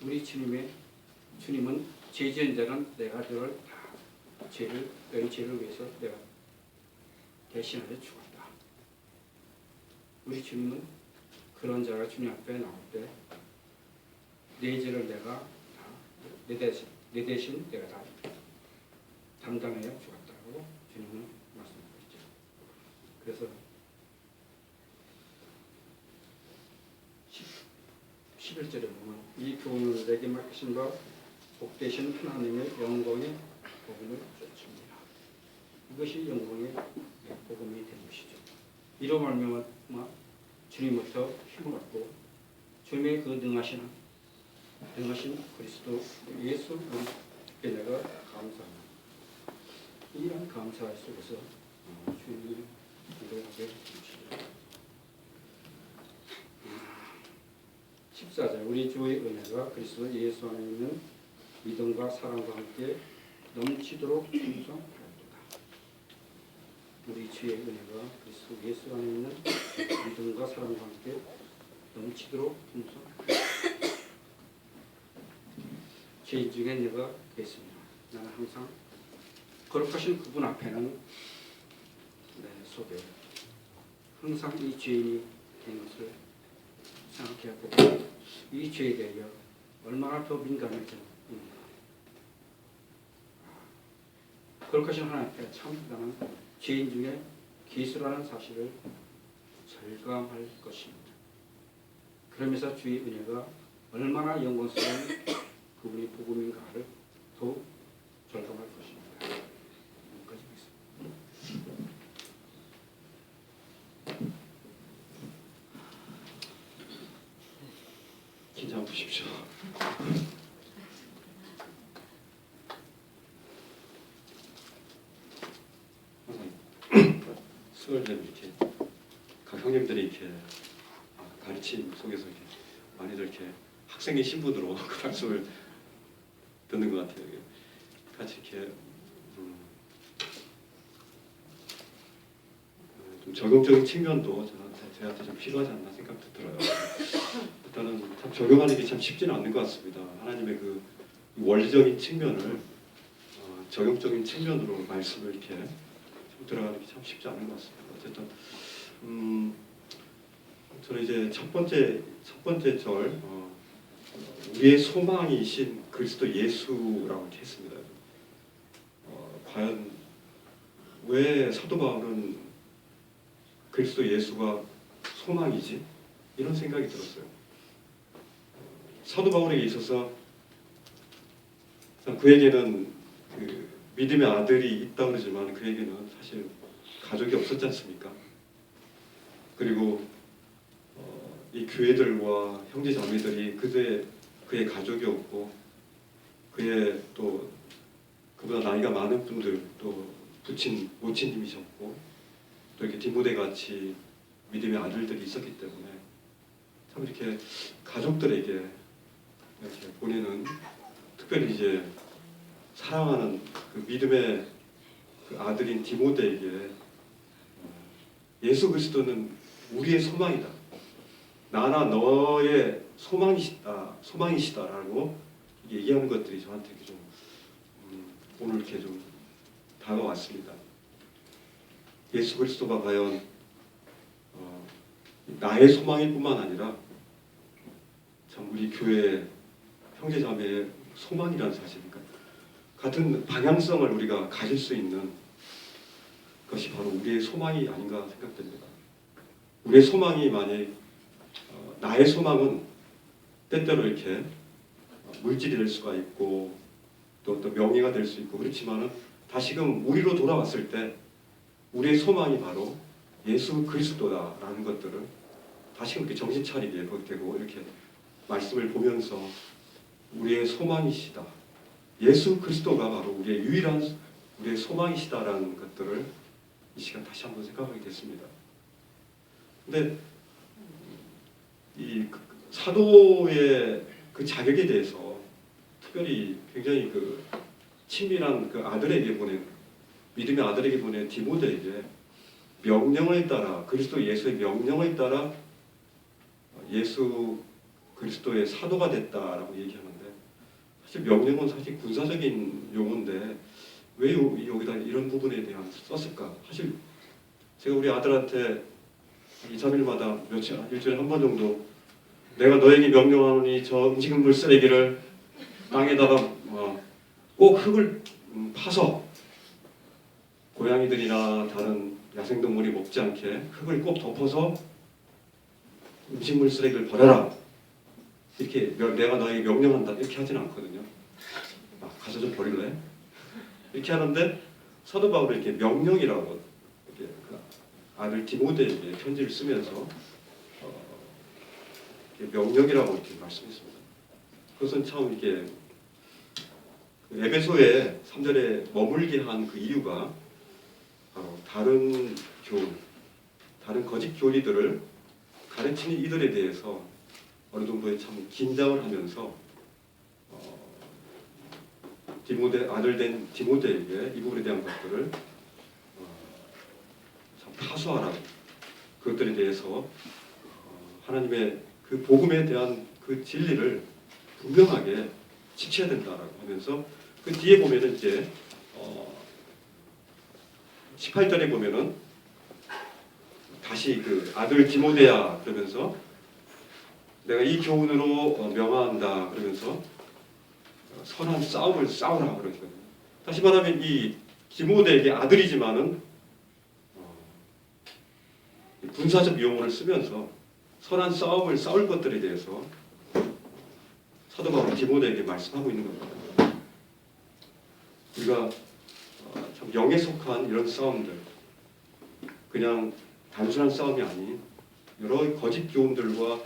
우리 주님은 죄 지은 자는 내가 너를 다 너희 죄를 위해서 내가 대신하여 죽었다. 우리 주님은 그런 자가 주님 앞에 나올 때 내 죄를 내가 다 내 대신 내가 다 담당하여 죽었다고 주님은 말씀하셨죠. 그래서 11절에 보면 이 교훈을 내게 맡기신 바 복되신 하나님의 영광의 복음을 쫓습니다. 이것이 영광의 복음이 되는 것이죠. 이로 말미암아 주님부터 힘을 얻고 주님의 그 능하신 그리스도 예수 우리께 내가 감사합니다. 이런 감사 속에서 주님이 기도하게 해주시죠. 14절 우리 주의 은혜가 그리스도 예수 안에 있는 믿음과 사랑과 함께 넘치도록 풍성하였도다. 우리 주의 은혜가 그리스도 예수 안에 있는 믿음과 사랑과 함께 넘치도록 풍성하였도다. 죄인 중에 내가 있습니다. 나는 항상 거룩하신 그분 앞에는 내 속에 항상 이 죄인이 된 것을 생각해 보고 이 죄에 대하여 얼마나 더 민감해져 있는가. 거룩하신 하나님 앞에 참 나는 죄인 중에 기수라는 사실을 절감할 것입니다. 그러면서 주의 은혜가 얼마나 영광스러운 그분이 복음인가를 더욱 절감할 것입니다. 여기까지 하겠습니다. 긴장 푸십시오. 수월전 이렇게 각 형님들이 이렇게 가르침 속에서 이렇게 많이들 이렇게 학생의 신분으로 그 말씀을 듣는 것 같아요. 같이 이렇게 좀 적극적인 측면도 저한테 좀 필요하지 않나 생각도 들어요. 일단은 참 적용하는 게 참 쉽지는 않는 것 같습니다. 하나님의 그 원리적인 측면을 적용적인 측면으로 말씀을 이렇게 좀 들어가는 게 참 쉽지 않은 것 같습니다. 어쨌든 저는 이제 첫 번째 절 우리의 소망이신 그리스도 예수라고 이렇게 했습니다. 과연 왜 사도 바울은 그리스도 예수가 소망이지? 이런 생각이 들었어요. 사도 바울에게 있어서 그에게는 그 믿음의 아들이 있다고 그러지만 그에게는 사실 가족이 없었지 않습니까? 그리고 이 교회들과 형제 자매들이 그의 가족이었고 그의 또 그보다 나이가 많은 분들 또 모친님이셨고 또 이렇게 디모데 같이 믿음의 아들들이 있었기 때문에 참 이렇게 가족들에게 이렇게 본인은 특별히 이제 사랑하는 그 믿음의 그 아들인 디모데에게 예수 그리스도는 우리의 소망이다. 나나 너의 소망이시다라고 얘기하는 것들이 저한테 좀 오늘 이렇게 좀 다가왔습니다. 예수 그리스도가 과연 나의 소망일 뿐만 아니라 참 우리 교회 형제자매의 소망이라는 사실이니까 같은 방향성을 우리가 가질 수 있는 것이 바로 우리의 소망이 아닌가 생각됩니다. 우리의 소망이 만약 나의 소망은 때때로 이렇게 물질이 될 수가 있고 또 명예가 될 수 있고 그렇지만은 다시금 우리로 돌아왔을 때 우리의 소망이 바로 예수 그리스도다라는 것들을 다시금 이렇게 정신 차리게 되고 이렇게 말씀을 보면서 우리의 소망이시다. 예수 그리스도가 바로 우리의 유일한 우리의 소망이시다라는 것들을 이 시간 다시 한번 생각하게 됐습니다. 근데 이 사도의 그 자격에 대해서 특별히 굉장히 그 친밀한 그 아들에게 믿음의 아들에게 보낸 디모데에게 명령을 따라 그리스도 예수의 명령을 따라 예수 그리스도의 사도가 됐다라고 얘기하는데 사실 명령은 사실 군사적인 용어인데 왜 여기다 이런 부분에 대한 썼을까? 사실 제가 우리 아들한테 2, 3일마다 일주일에 한 번 정도 내가 너에게 명령하노니 저 음식물 쓰레기를 땅에다가 꼭 흙을 파서 고양이들이나 다른 야생동물이 먹지 않게 흙을 꼭 덮어서 음식물 쓰레기를 버려라. 이렇게 내가 너에게 명령한다. 이렇게 하진 않거든요. 가서 좀 버릴래? 이렇게 하는데 사도 바울이 이렇게 명령이라고 이렇게 그 아들 디모데에게 편지를 쓰면서 명령이라고 이렇게 말씀했습니다. 그것은 참 이렇게 에베소에 3절에 머물게 한 그 이유가 바로 다른 거짓 교리들을 가르치는 이들에 대해서 어느 정도의 참 긴장을 하면서 아들 된 디모데에게 이 부분에 대한 것들을 참 파수하라고 그것들에 대해서 하나님의 그 복음에 대한 그 진리를 분명하게 지켜야 된다라고 하면서 그 뒤에 보면은 이제 18절에 보면은 다시 그 아들 디모데야 그러면서 내가 이 교훈으로 명하한다 그러면서 선한 싸움을 싸우라 그러거든요. 다시 말하면 이 디모데에게 아들이지만은 군사적 용어를 쓰면서 선한 싸움을 싸울 것들에 대해서 사도 바울이 디모데에게 말씀하고 있는 겁니다. 우리가 참 영에 속한 이런 싸움들, 그냥 단순한 싸움이 아닌 여러 거짓 교훈들과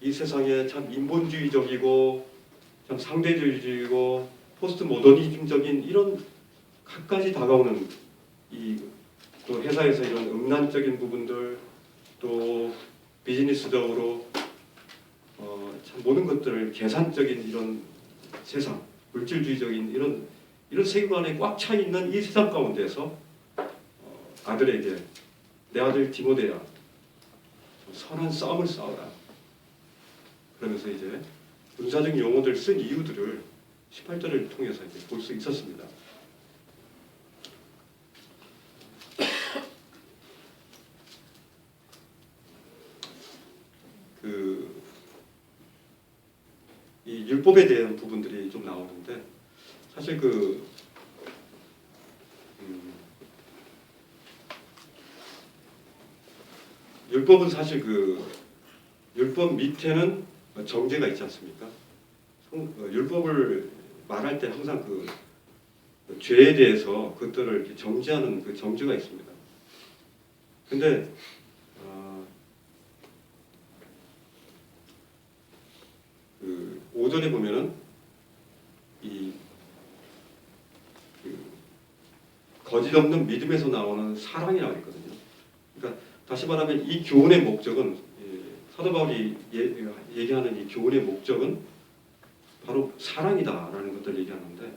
이 세상에 참 인본주의적이고 참 상대주의적이고 포스트 모더니즘적인 이런 갖가지 다가오는 또 회사에서 이런 음란적인 부분들 또 비즈니스적으로 참 모든 것들을 계산적인 이런 세상, 물질주의적인 이런 세계관에 꽉 차 있는 이 세상 가운데서 아들에게 내 아들 디모데야 선한 싸움을 싸워라. 그러면서 이제 군사적 용어들 쓴 이유들을 18절을 통해서 이제 볼 수 있었습니다. 이 율법에 대한 부분들이 좀 나오는데 사실 율법은 사실 율법 밑에는 정죄가 있지 않습니까? 율법을 말할 때 항상 죄에 대해서 그것들을 이렇게 정죄하는 그 정죄가 있습니다. 근데 5절에 보면은 거짓 없는 믿음에서 나오는 사랑이라고 했거든요. 그러니까 다시 말하면 이 교훈의 목적은 사도 바울이 얘기하는 이 교훈의 목적은 바로 사랑이다라는 것들을 얘기하는데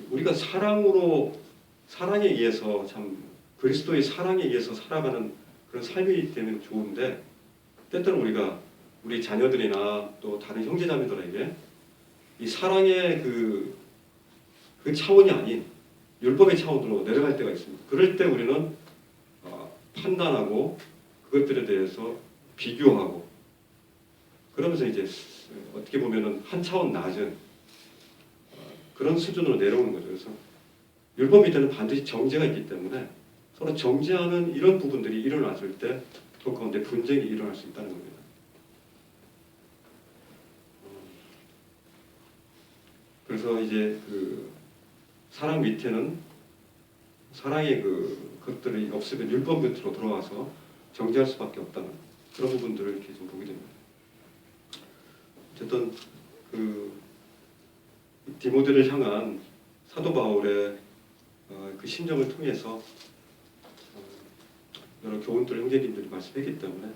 우리가 사랑에 의해서 참 그리스도의 사랑에 의해서 살아가는 그런 삶이 되면 좋은데 때때로 우리가 우리 자녀들이나 또 다른 형제자매들에게 이 사랑의 그 차원이 아닌 율법의 차원으로 내려갈 때가 있습니다. 그럴 때 우리는 판단하고 그것들에 대해서 비교하고 그러면서 이제 어떻게 보면은 한 차원 낮은 그런 수준으로 내려오는 거죠. 그래서 율법 밑에는 반드시 정죄가 있기 때문에 서로 정죄하는 이런 부분들이 일어났을 때 그 가운데 분쟁이 일어날 수 있다는 겁니다. 그래서 이제 사랑 밑에는 사랑의 것들이 없으면 율법 밑으로 들어와서 정죄할 수밖에 없다는 그런 부분들을 이렇게 좀 보게 됩니다. 어쨌든 디모데를 향한 사도 바울의 그 심정을 통해서 여러 교훈들을 형제님들이 말씀했기 때문에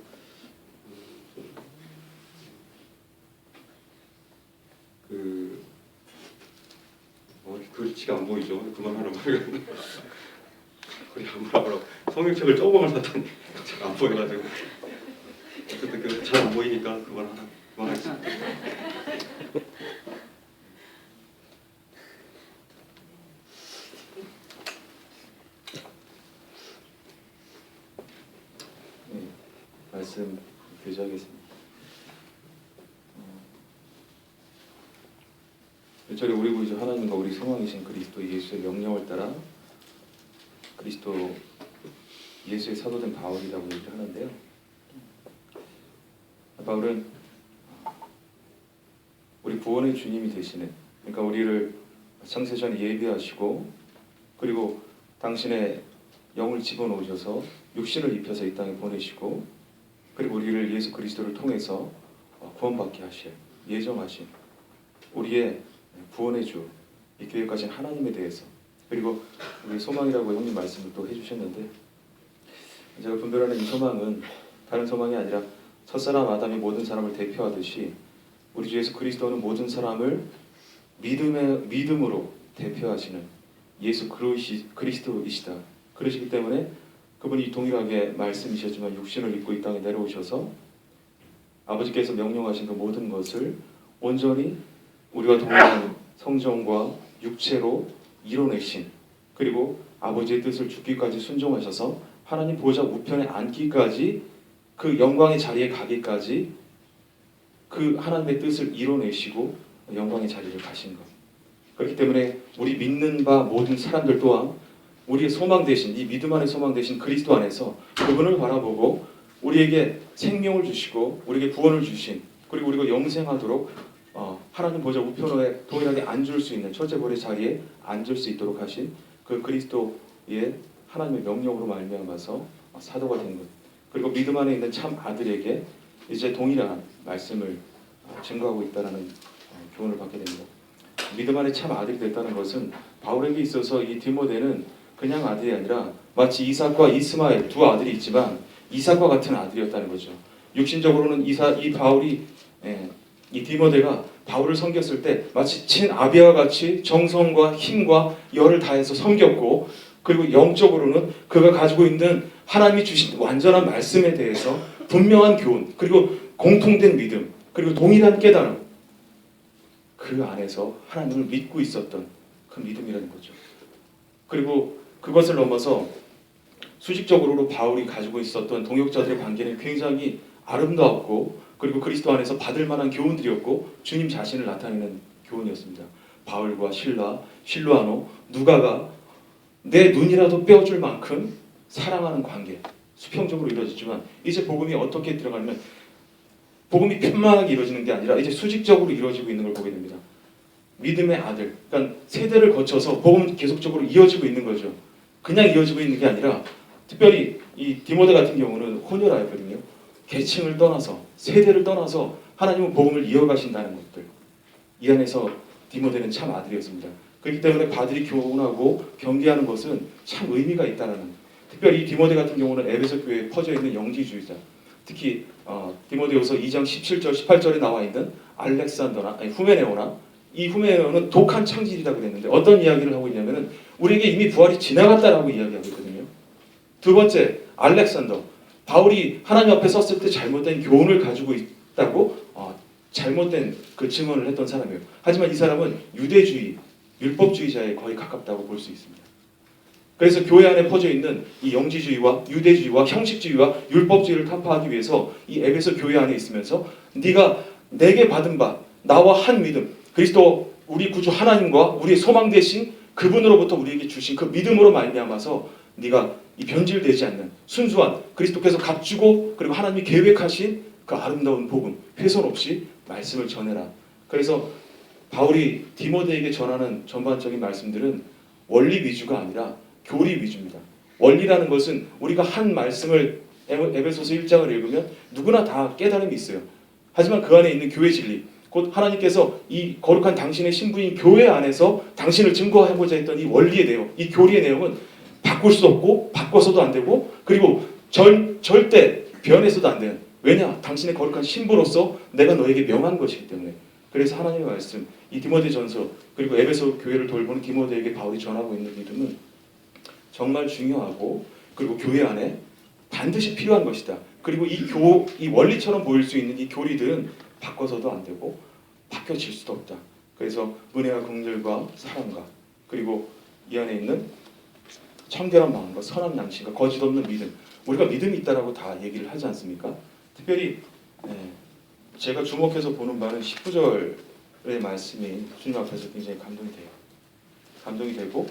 글씨가 안 보이죠. 그만하라고 하려고 거의 안 보라고 성경책을 조금만 샀더니 잘 안 보여가지고 어쨌든 잘 안 보이니까 그만하겠습니다. 말씀 교제하겠습니다. 1절에 우리 구주 하나님과 우리 소망이신 그리스도 예수의 명령을 따라 그리스도 예수의 사도된 바울이라고 얘기를 하는데요. 바울은 우리 구원의 주님이 되시는, 그러니까 우리를 창세전에 예비하시고 그리고 당신의 영을 집어넣으셔서 육신을 입혀서 이 땅에 보내시고 그리고 우리를 예수 그리스도를 통해서 구원받게 하실 예정하신 우리의 구원의 주, 이 계획하신 하나님에 대해서, 그리고 우리 소망이라고 형님 말씀을 또 해주셨는데 제가 분별하는 이 소망은 다른 소망이 아니라 첫사람 아담이 모든 사람을 대표하듯이 우리 주 예수 그리스도는 모든 사람을 믿음으로 대표하시는 예수 그리스도이시다. 그러시기 때문에 그분이 동일하게 말씀이셨지만 육신을 입고 이 땅에 내려오셔서 아버지께서 명령하신 그 모든 것을 온전히 우리와 동일한 성정과 육체로 이뤄내신, 그리고 아버지의 뜻을 죽기까지 순종하셔서 하나님 보좌 우편에 앉기까지 그 영광의 자리에 가기까지 그 하나님의 뜻을 이뤄내시고 영광의 자리를 가신 것. 그렇기 때문에 우리 믿는 바 모든 사람들 또한 우리의 소망 되신, 이 믿음 안에 소망 되신 그리스도 안에서 그분을 바라보고 우리에게 생명을 주시고 우리에게 구원을 주신, 그리고 우리가 영생하도록 하나님 보좌 우편에 동일하게 앉을 수 있는 첫째벌의 자리에 앉을 수 있도록 하신 그 그리스도의 하나님의 명령으로 말미암아서 사도가 된 것, 그리고 믿음 안에 있는 참 아들에게 이제 동일한 말씀을 증거하고 있다는 교훈을 받게 됩니다. 믿음 안에 참 아들이 됐다는 것은 바울에게 있어서 이 디모데는 그냥 아들이 아니라 마치 이삭과 이스마엘 두 아들이 있지만 이삭과 같은 아들이었다는 거죠. 육신적으로는 이 바울이 이 디모데가 바울을 섬겼을 때 마치 친아비와 같이 정성과 힘과 열을 다해서 섬겼고, 그리고 영적으로는 그가 가지고 있는 하나님이 주신 완전한 말씀에 대해서 분명한 교훈, 그리고 공통된 믿음, 그리고 동일한 깨달음, 그 안에서 하나님을 믿고 있었던 그 믿음이라는 거죠. 그리고 그것을 넘어서 수직적으로 바울이 가지고 있었던 동역자들의 관계는 굉장히 아름다웠고, 그리고 그리스도 안에서 받을 만한 교훈들이었고, 주님 자신을 나타내는 교훈이었습니다. 바울과 실로아노, 누가가 내 눈이라도 떼어줄 만큼 사랑하는 관계, 수평적으로 이루어졌지만, 이제 복음이 어떻게 들어가냐면 복음이 편만하게 이루어지는 게 아니라 이제 수직적으로 이루어지고 있는 걸 보게 됩니다. 믿음의 아들, 그러니까 세대를 거쳐서 복음은 계속적으로 이어지고 있는 거죠. 그냥 이어지고 있는 게 아니라, 특별히 이 디모데 같은 경우는 혼혈아이거든요. 계층을 떠나서, 세대를 떠나서 하나님은 복음을 이어가신다는 것들, 이 안에서 디모데는 참 아들이었습니다. 그렇기 때문에 바들이 교훈하고 경계하는 것은 참 의미가 있다는, 특별히 이 디모데 같은 경우는 에베소 교회에 퍼져 있는 영지주의자, 특히 디모데후서 2장 17절 18절에 나와 있는 후메네오나, 이 후메네오는 독한 창질이라고 그랬는데 어떤 이야기를 하고 있냐면은 우리에게 이미 부활이 지나갔다라고 이야기하고 있거든요. 두 번째, 알렉산더, 바울이 하나님 앞에 섰을 때 잘못된 교훈을 가지고 있다고 잘못된 그 증언을 했던 사람이에요. 하지만 이 사람은 유대주의, 율법주의자에 거의 가깝다고 볼 수 있습니다. 그래서 교회 안에 퍼져 있는 이 영지주의와 유대주의와 형식주의와 율법주의를 타파하기 위해서 이 에베소 교회 안에 있으면서 네가 내게 받은 바, 나와 한 믿음, 그리스도 우리 구주 하나님과 우리의 소망 되신 그분으로부터 우리에게 주신 그 믿음으로 말미암아서 네가 이 변질되지 않는 순수한 그리스도께서 값주고 그리고 하나님이 계획하신 그 아름다운 복음, 훼손 없이 말씀을 전해라. 그래서 바울이 디모데에게 전하는 전반적인 말씀들은 원리 위주가 아니라 교리 위주입니다. 원리라는 것은 우리가 한 말씀을 에베소서 1장을 읽으면 누구나 다 깨달음이 있어요. 하지만 그 안에 있는 교회 진리, 곧 하나님께서 이 거룩한 당신의 신부인 교회 안에서 당신을 증거하고자 했던 이 원리의 내용, 이 교리의 내용은 바꿀 수 없고 바꿔서도 안 되고, 그리고 절대 변해서도 안 되는, 왜냐? 당신의 거룩한 신부로서 내가 너에게 명한 것이기 때문에. 그래서 하나님의 말씀, 이 디모데전서, 그리고 에베소 교회를 돌보는 디모데에게 바울이 전하고 있는 믿음은 정말 중요하고, 그리고 교회 안에 반드시 필요한 것이다. 그리고 이 원리처럼 보일 수 있는 이 교리들은 바꿔서도 안 되고 바뀌어질 수도 없다. 그래서 은혜와 긍휼과 사랑과, 그리고 이 안에 있는 청결한 마음과 선한 양심과 거짓 없는 믿음, 우리가 믿음이 있다라고 다 얘기를 하지 않습니까? 특별히 제가 주목해서 보는 바는 19절의 말씀이 주님 앞에서 굉장히 감동이 되고,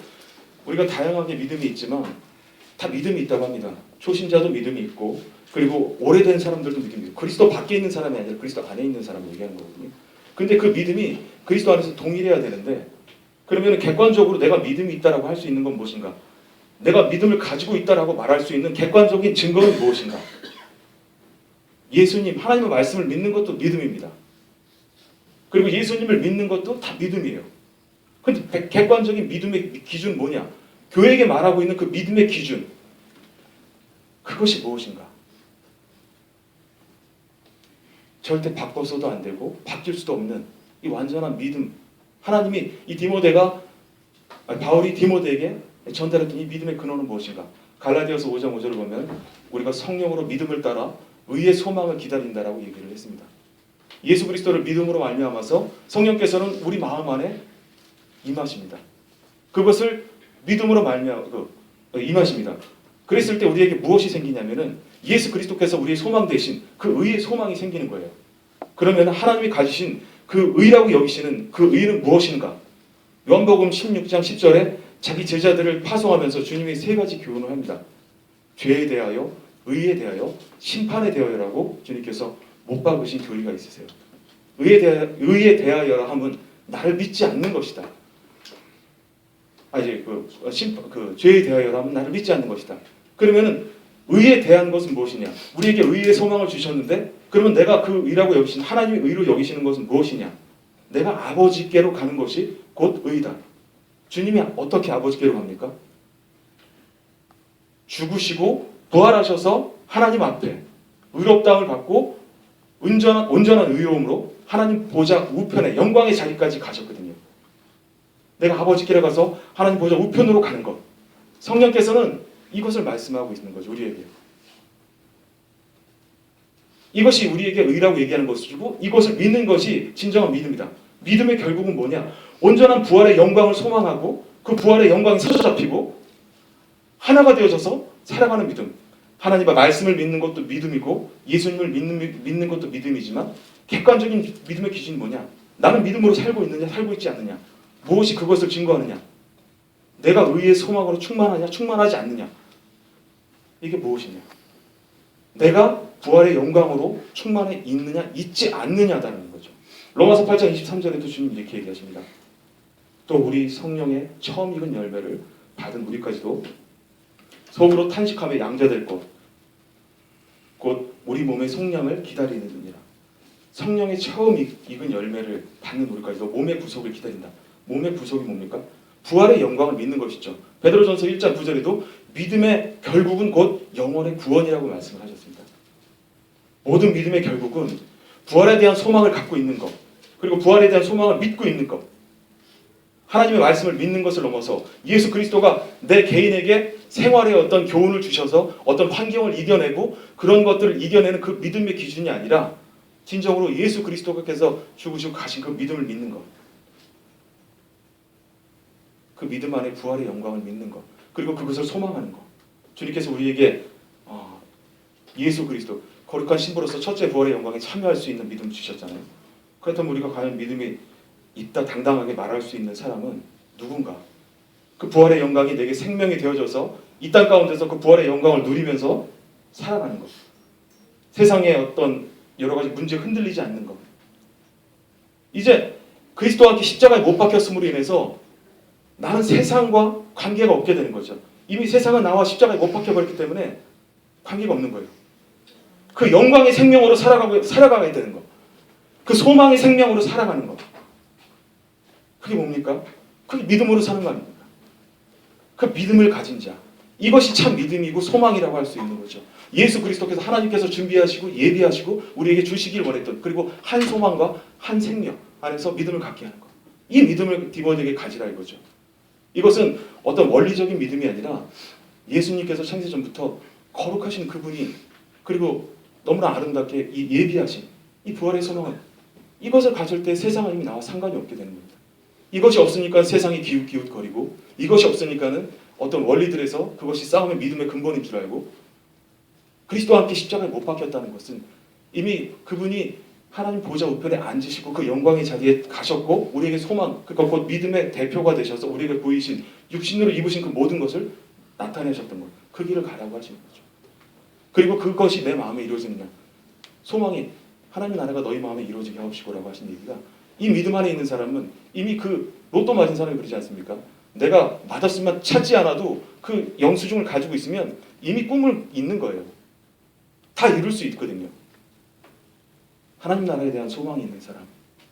우리가 다양하게 믿음이 있지만 다 믿음이 있다고 합니다. 초신자도 믿음이 있고, 그리고 오래된 사람들도 믿음이 있고, 그리스도 밖에 있는 사람이 아니라 그리스도 안에 있는 사람을 얘기하는 거거든요. 근데 그 믿음이 그리스도 안에서 동일해야 되는데, 그러면 객관적으로 내가 믿음이 있다라고 할 수 있는 건 무엇인가? 내가 믿음을 가지고 있다라고 말할 수 있는 객관적인 증거는 무엇인가? 예수님, 하나님의 말씀을 믿는 것도 믿음입니다. 그리고 예수님을 믿는 것도 다 믿음이에요. 근데 객관적인 믿음의 기준 뭐냐? 교회에게 말하고 있는 그 믿음의 기준, 그것이 무엇인가? 절대 바꿔서도 안 되고 바뀔 수도 없는 이 완전한 믿음, 하나님이 바울이 디모데에게 전달했던 이 믿음의 근원은 무엇인가? 갈라디아서 5장 5절을 보면 우리가 성령으로 믿음을 따라 의의 소망을 기다린다라고 얘기를 했습니다. 예수 그리스도를 믿음으로 말미암아서 성령께서는 우리 마음 안에 임하십니다. 그것을 믿음으로 임하십니다. 그랬을 때 우리에게 무엇이 생기냐면은 예수 그리스도께서 우리의 소망 되신 그 의의 소망이 생기는 거예요. 그러면 하나님이 가지신 그 의라고 여기시는 그 의는 무엇인가? 요한복음 16장 10절에 자기 제자들을 파송하면서 주님이 세 가지 교훈을 합니다. 죄에 대하여, 의에 대하여, 심판에 대하여라고 주님께서 못 박으신 교리가 있으세요. 의에 대하여라 하면 나를 믿지 않는 것이다. 죄에 대하여라 하면 나를 믿지 않는 것이다. 그러면은 의에 대한 것은 무엇이냐? 우리에게 의의 소망을 주셨는데, 그러면 내가 그 의라고 여기시는, 하나님의 의로 여기시는 것은 무엇이냐? 내가 아버지께로 가는 것이 곧 의다. 주님이 어떻게 아버지께로 갑니까? 죽으시고 부활하셔서 하나님 앞에 의롭다함을 받고 온전한 의로움으로 하나님 보좌 우편에 영광의 자리까지 가셨거든요. 내가 아버지께로 가서 하나님 보좌 우편으로 가는 것. 성령께서는 이것을 말씀하고 있는 거죠, 우리에게. 이것이 우리에게 의라고 얘기하는 것이고 이것을 믿는 것이 진정한 믿음이다. 믿음의 결국은 뭐냐? 온전한 부활의 영광을 소망하고 그 부활의 영광이 사로잡히고 하나가 되어져서 살아가는 믿음. 하나님의 말씀을 믿는 것도 믿음이고 예수님을 믿는 것도 믿음이지만 객관적인 믿음의 기준이 뭐냐? 나는 믿음으로 살고 있느냐 살고 있지 않느냐? 무엇이 그것을 증거하느냐? 내가 의의 소망으로 충만하냐 충만하지 않느냐? 이게 무엇이냐? 내가 부활의 영광으로 충만해 있느냐 있지 않느냐라는 거죠. 로마서 8장 23절에도 주님 이렇게 얘기하십니다. 또 우리 성령의 처음 익은 열매를 받은 우리까지도 속으로 탄식하며 양자될 것 곧 우리 몸의 속량을 기다리느니라. 성령의 처음 익은 열매를 받는 우리까지도 몸의 구속을 기다린다. 몸의 구속이 뭡니까? 부활의 영광을 믿는 것이죠. 베드로전서 1장 9절에도 믿음의 결국은 곧 영혼의 구원이라고 말씀을 하셨습니다. 모든 믿음의 결국은 부활에 대한 소망을 갖고 있는 것, 그리고 부활에 대한 소망을 믿고 있는 것, 하나님의 말씀을 믿는 것을 넘어서 예수 그리스도가 내 개인에게 생활에 어떤 교훈을 주셔서 어떤 환경을 이겨내고 그런 것들을 이겨내는 그 믿음의 기준이 아니라 진정으로 예수 그리스도께서 죽으시고 가신 그 믿음을 믿는 것, 그 믿음 안에 부활의 영광을 믿는 것, 그리고 그것을 소망하는 것. 주님께서 우리에게 예수 그리스도 거룩한 신부로서 첫째 부활의 영광에 참여할 수 있는 믿음 주셨잖아요. 그렇다면 우리가 과연 믿음이 있다 당당하게 말할 수 있는 사람은 누군가? 그 부활의 영광이 내게 생명이 되어져서 이 땅 가운데서 그 부활의 영광을 누리면서 살아가는 것. 세상의 어떤 여러 가지 문제에 흔들리지 않는 것. 이제 그리스도와 함께 십자가에 못 박혔음으로 인해서 나는 세상과 관계가 없게 되는 거죠. 이미 세상은 나와 십자가에 못 박혀버렸기 때문에 관계가 없는 거예요. 그 영광의 생명으로 살아가야 되는 것. 그 소망의 생명으로 살아가는 것. 그게 뭡니까? 그게 믿음으로 사는 거 아닙니까? 그 믿음을 가진 자. 이것이 참 믿음이고 소망이라고 할 수 있는 거죠. 예수 그리스도께서 하나님께서 준비하시고 예비하시고 우리에게 주시길 원했던 그리고 한 소망과 한 생명 안에서 믿음을 갖게 하는 것. 이 믿음을 디모데에게 가지라 이거죠. 이것은 어떤 원리적인 믿음이 아니라 예수님께서 창세전부터 거룩하신 그분이 그리고 너무나 아름답게 이 예비하신 이 부활의 소망을 이것을 가질 때 세상은 이미 나와 상관이 없게 되는 겁니다. 이것이 없으니까 세상이 기웃기웃거리고 이것이 없으니까는 어떤 원리들에서 그것이 싸움의 믿음의 근본인 줄 알고 그리스도와 함께 십자가에 못 박혔다는 것은 이미 그분이 하나님 보좌 우편에 앉으시고 그 영광의 자리에 가셨고 우리에게 소망, 그러니까 곧 믿음의 대표가 되셔서 우리에게 보이신 육신으로 입으신 그 모든 것을 나타내셨던 것. 그 길을 가라고 하시는 거죠. 그리고 그것이 내 마음에 이루어지느냐. 소망이 하나님 나라가 너희 마음에 이루어지게 하옵시고라고 하신 얘기가 이 믿음 안에 있는 사람은 이미 그 로또 맞은 사람이 그러지 않습니까? 내가 맞았으면 찾지 않아도 그 영수증을 가지고 있으면 이미 꿈을 잇는 거예요. 다 이룰 수 있거든요. 하나님 나라에 대한 소망이 있는 사람.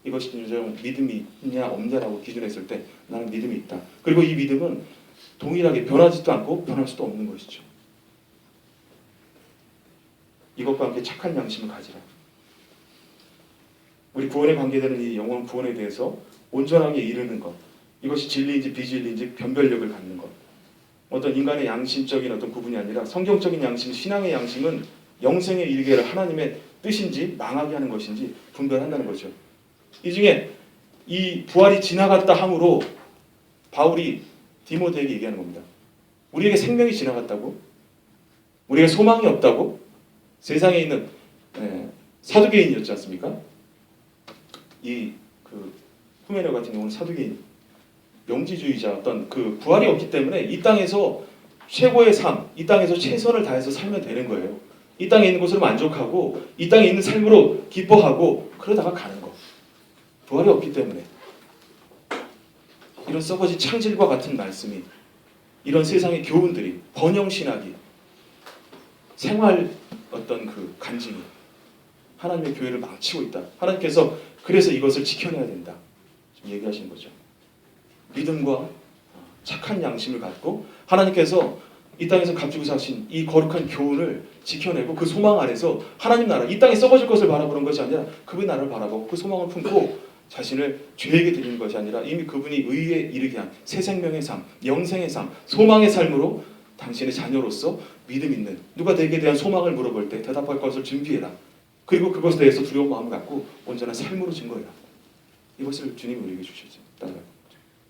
이것이 진정 믿음이 있냐 없냐라고 기준했을 때 나는 믿음이 있다. 그리고 이 믿음은 동일하게 변하지도 않고 변할 수도 없는 것이죠. 이것과 함께 착한 양심을 가지라. 우리 구원에 관계되는 이 영원 구원에 대해서 온전하게 이르는 것. 이것이 진리인지 비진리인지 변별력을 갖는 것. 어떤 인간의 양심적인 어떤 구분이 아니라 성경적인 양심, 신앙의 양심은 영생에 이르게 하나님의 뜻인지 망하게 하는 것인지 분별한다는 거죠. 이 중에 이 부활이 지나갔다 함으로 바울이 디모데에게 얘기하는 겁니다. 우리에게 생명이 지나갔다고? 우리에게 소망이 없다고? 세상에 있는 사두개인이었지 않습니까? 이 후메네 같은 경우는 사두개인, 영지주의자 어떤 그 부활이 없기 때문에 이 땅에서 최고의 삶, 이 땅에서 최선을 다해서 살면 되는 거예요. 이 땅에 있는 것으로 만족하고 이 땅에 있는 삶으로 기뻐하고 그러다가 가는 거. 부활이 없기 때문에 이런 썩어진 창질과 같은 말씀이 이런 세상의 교훈들이 번영신학이 생활 어떤 그 간증이 하나님의 교회를 망치고 있다. 하나님께서 그래서 이것을 지켜내야 된다. 지금 얘기하시는 거죠. 믿음과 착한 양심을 갖고 하나님께서 이 땅에서 가지고 사신 이 거룩한 교훈을 지켜내고 그 소망 안에서 하나님 나라, 이 땅에 썩어질 것을 바라보는 것이 아니라 그분의 나라를 바라보고 그 소망을 품고 자신을 죄에게 드리는 것이 아니라 이미 그분이 의에 이르게 한 새 생명의 삶, 영생의 삶, 소망의 삶으로 당신의 자녀로서 믿음 있는 누가 내게 대한 소망을 물어볼 때 대답할 것을 준비해라. 그리고 그것에 대해서 두려운 마음을 갖고 온전한 삶으로 증거해라. 이것을 주님이 우리에게 주시죠.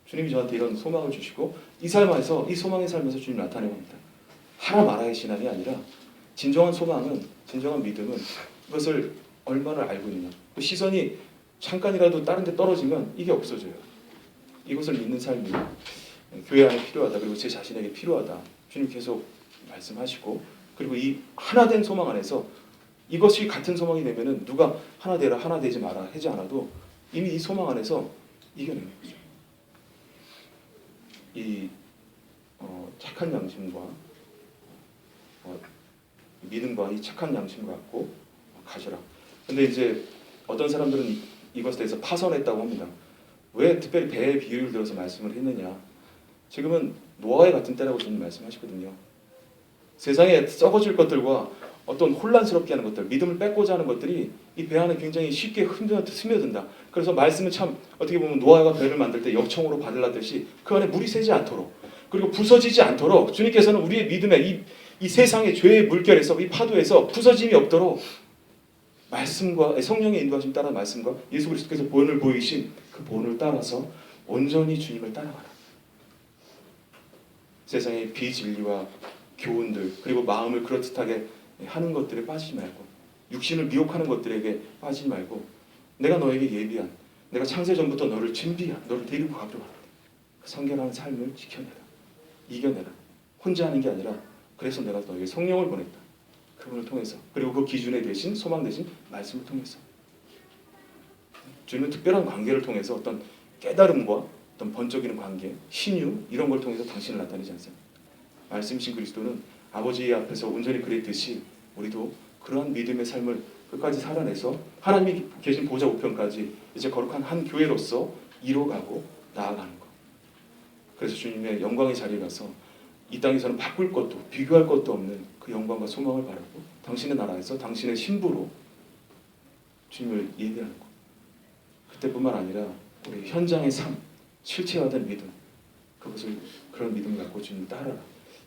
주님이 저한테 이런 소망을 주시고 이 삶 안에서, 이 소망의 삶에서 주님 나타내고 합니다. 하나 말아의 신앙이 아니라 진정한 소망은, 진정한 믿음은 이것을 얼마나 알고 있느냐. 그 시선이 잠깐이라도 다른 데 떨어지면 이게 없어져요. 이것을 믿는 삶이 교회 안에 필요하다. 그리고 제 자신에게 필요하다. 주님 계속 말씀하시고, 그리고 이 하나된 소망 안에서 이것이 같은 소망이 되면은 누가 하나 되라, 하나 되지 마라 하지 않아도 이미 이 소망 안에서 이겨내는 거죠. 이 착한 양심과 믿음과 이 착한 양심을 갖고 가져라. 근데 이제 어떤 사람들은 이것에 대해서 파선했다고 합니다. 왜 특별히 배의 비유를 들어서 말씀을 했느냐. 지금은 노아의 같은 때라고 저는 말씀하시거든요. 세상에 썩어질 것들과 어떤 혼란스럽게 하는 것들, 믿음을 뺏고자 하는 것들이 이 배 안에 굉장히 쉽게 스며든다. 그래서 말씀은 참 어떻게 보면 노아가 배를 만들 때 역청으로 바늘라듯이 그 안에 물이 새지 않도록, 그리고 부서지지 않도록 주님께서는 우리의 믿음에 이 세상의 죄의 물결에서, 이 파도에서 부서짐이 없도록 말씀과 성령의 인도하심 따라 말씀과 예수 그리스도께서 본을 보이신 그 본을 따라서 온전히 주님을 따라가라. 세상의 비진리와 교훈들, 그리고 마음을 그렇듯하게 하는 것들에 빠지지 말고, 육신을 미혹하는 것들에게 빠지지 말고, 내가 너에게 예비한, 내가 창세 전부터 너를 준비한, 너를 데리고 가도록 하라. 그 성결한 삶을 지켜내라, 이겨내라. 혼자 하는 게 아니라 그래서 내가 너에게 성령을 보냈다. 그분을 통해서, 그리고 그 기준에 대신 소망 대신 말씀을 통해서 주님은 특별한 관계를 통해서 어떤 깨달음과 어떤 번쩍이는 관계, 신유 이런 걸 통해서 당신을 나타내지 않습니다. 말씀이신 그리스도는 아버지 앞에서 온전히 그랬듯이 우리도 그러한 믿음의 삶을 끝까지 살아내서 하나님이 계신 보좌 우편까지 이제 거룩한 한 교회로서 이뤄가고 나아가는 것. 그래서 주님의 영광의 자리에 가서 이 땅에서는 바꿀 것도 비교할 것도 없는 그 영광과 소망을 바라고 당신의 나라에서 당신의 신부로 주님을 예배하는 것. 그때뿐만 아니라 우리 현장의 삶, 실체화된 믿음, 그것을 그런 믿음을 갖고 주님 따라라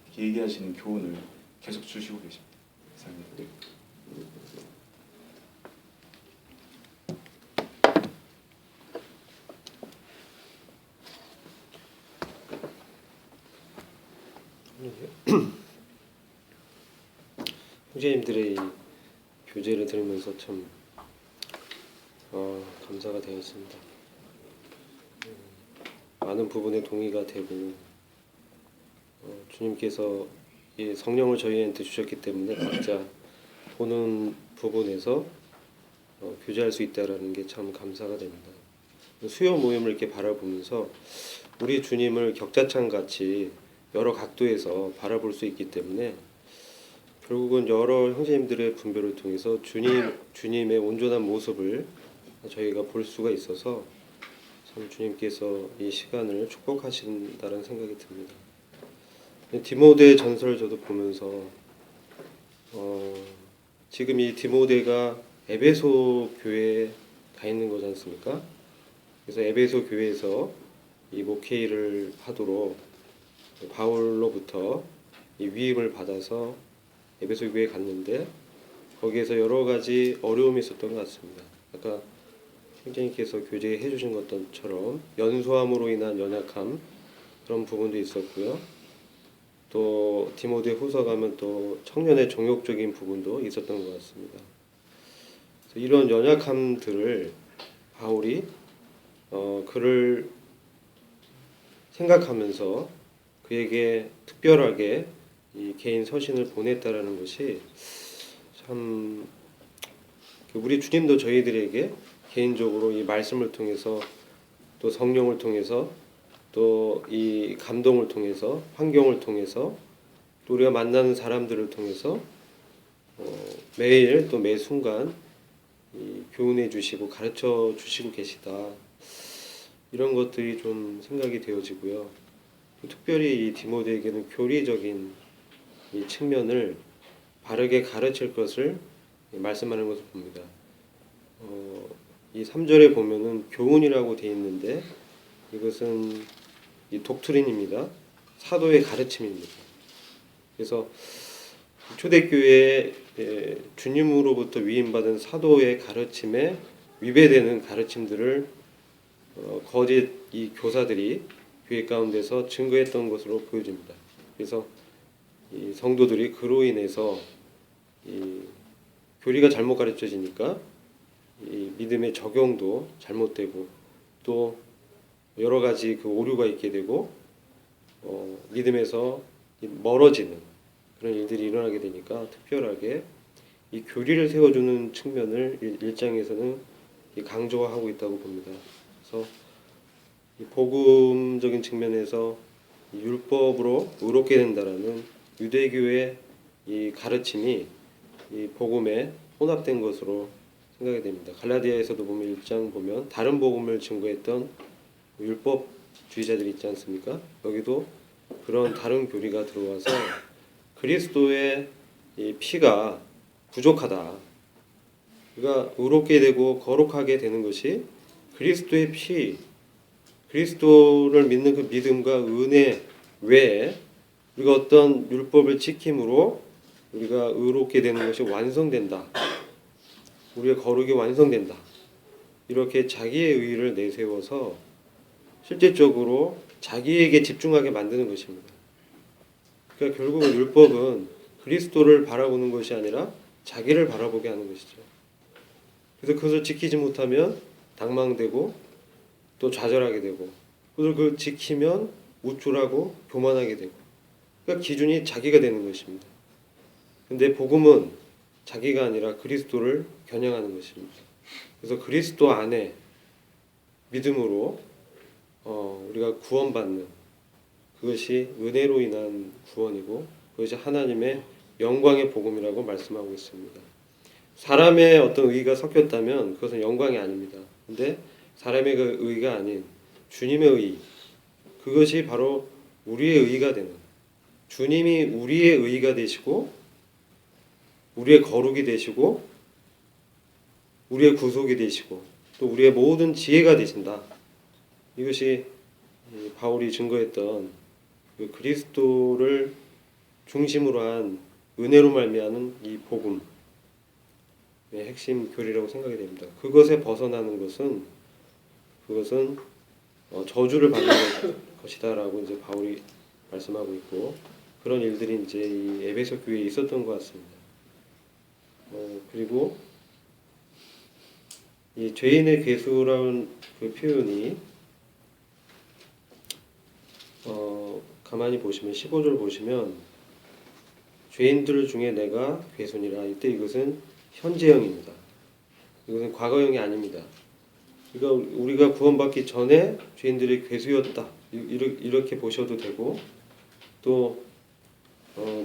이렇게 얘기하시는 교훈을 계속 주시고 계십니다. 감사합니다. 형제님들의 이 교제를 들으면서 참 감사가 되었습니다. 많은 부분에 동의가 되고 주님께서 이 성령을 저희한테 주셨기 때문에 각자 보는 부분에서 교제할 수 있다라는 게 참 감사가 됩니다. 수요 모임을 이렇게 바라보면서 우리 주님을 격자창 같이 여러 각도에서 바라볼 수 있기 때문에 결국은 여러 형제님들의 분별을 통해서 주님의 온전한 모습을 저희가 볼 수가 있어서 참 주님께서 이 시간을 축복하신다는 생각이 듭니다. 디모데 전설을 저도 보면서 지금 이 디모데가 에베소 교회에 가 있는 거지 않습니까? 그래서 에베소 교회에서 이 목회를 하도록 바울로부터 이 위임을 받아서 에베소 교회에 갔는데 거기에서 여러 가지 어려움이 있었던 것 같습니다. 아까 형제님께서 교제해 주신 것처럼 연소함으로 인한 연약함 그런 부분도 있었고요. 또 디모데 후서 가면 또 청년의 정욕적인 부분도 있었던 것 같습니다. 이런 연약함들을 바울이 그를 생각하면서 그에게 특별하게 이 개인 서신을 보냈다라는 것이 참 우리 주님도 저희들에게 개인적으로 이 말씀을 통해서 또 성령을 통해서 또 이 감동을 통해서 환경을 통해서 또 우리가 만나는 사람들을 통해서 매일 또 매 순간 이 교훈해 주시고 가르쳐 주시고 계시다 이런 것들이 좀 생각이 되어지고요. 특별히 이 디모데에게는 교리적인 이 측면을 바르게 가르칠 것을 말씀하는 것을 봅니다. 이 3절에 보면은 교훈이라고 되어 있는데 이것은 이 독트린입니다. 사도의 가르침입니다. 그래서 초대교회의 주님으로부터 위임받은 사도의 가르침에 위배되는 가르침들을 거짓 이 교사들이 교회 가운데서 증거했던 것으로 보여집니다. 그래서 이 성도들이 그로 인해서 이 교리가 잘못 가르쳐지니까 이 믿음의 적용도 잘못되고 또 여러 가지 그 오류가 있게 되고 믿음에서 멀어지는 그런 일들이 일어나게 되니까 특별하게 이 교리를 세워주는 측면을 1장에서는 강조하고 있다고 봅니다. 그래서 이 복음적인 측면에서 이 율법으로 의롭게 된다라는 유대교의 이 가르침이 이 복음에 혼합된 것으로 생각이 됩니다. 갈라디아에서도 보면 1장 보면 다른 복음을 증거했던 율법주의자들이 있지 않습니까? 여기도 그런 다른 교리가 들어와서 그리스도의 이 피가 부족하다. 우리가 의롭게 되고 거룩하게 되는 것이 그리스도의 피, 그리스도를 믿는 그 믿음과 은혜 외에 우리가 어떤 율법을 지킴으로 우리가 의롭게 되는 것이 완성된다. 우리의 거룩이 완성된다. 이렇게 자기의 의의를 내세워서 실제적으로 자기에게 집중하게 만드는 것입니다. 그러니까 결국은 율법은 그리스도를 바라보는 것이 아니라 자기를 바라보게 하는 것이죠. 그래서 그것을 지키지 못하면 당망되고 또 좌절하게 되고 그것을 그 지키면 우쭐하고 교만하게 되고 그러니까 기준이 자기가 되는 것입니다. 근데 복음은 자기가 아니라 그리스도를 겨냥하는 것입니다. 그래서 그리스도 안에 믿음으로 우리가 구원받는 그것이 은혜로 인한 구원이고 그것이 하나님의 영광의 복음이라고 말씀하고 있습니다. 사람의 어떤 의가 섞였다면 그것은 영광이 아닙니다. 근데 사람의 그 의가 아닌 주님의 의, 그것이 바로 우리의 의가 되는, 주님이 우리의 의가 되시고 우리의 거룩이 되시고 우리의 구속이 되시고 또 우리의 모든 지혜가 되신다. 이것이 바울이 증거했던 그 그리스도를 중심으로 한 은혜로 말미암은 이 복음의 핵심 교리라고 생각이 됩니다. 그것에 벗어나는 것은 그것은 저주를 받는 것이다라고 이제 바울이 말씀하고 있고 그런 일들이 이제 이 에베소 교회에 있었던 것 같습니다. 그리고 이 죄인의 괴수라는 그 표현이 가만히 보시면 15절 보시면 죄인들 중에 내가 괴수니라. 이때 이것은 현재형입니다. 이것은 과거형이 아닙니다. 그러니까 우리가 구원받기 전에 죄인들의 괴수였다. 이렇게 보셔도 되고 또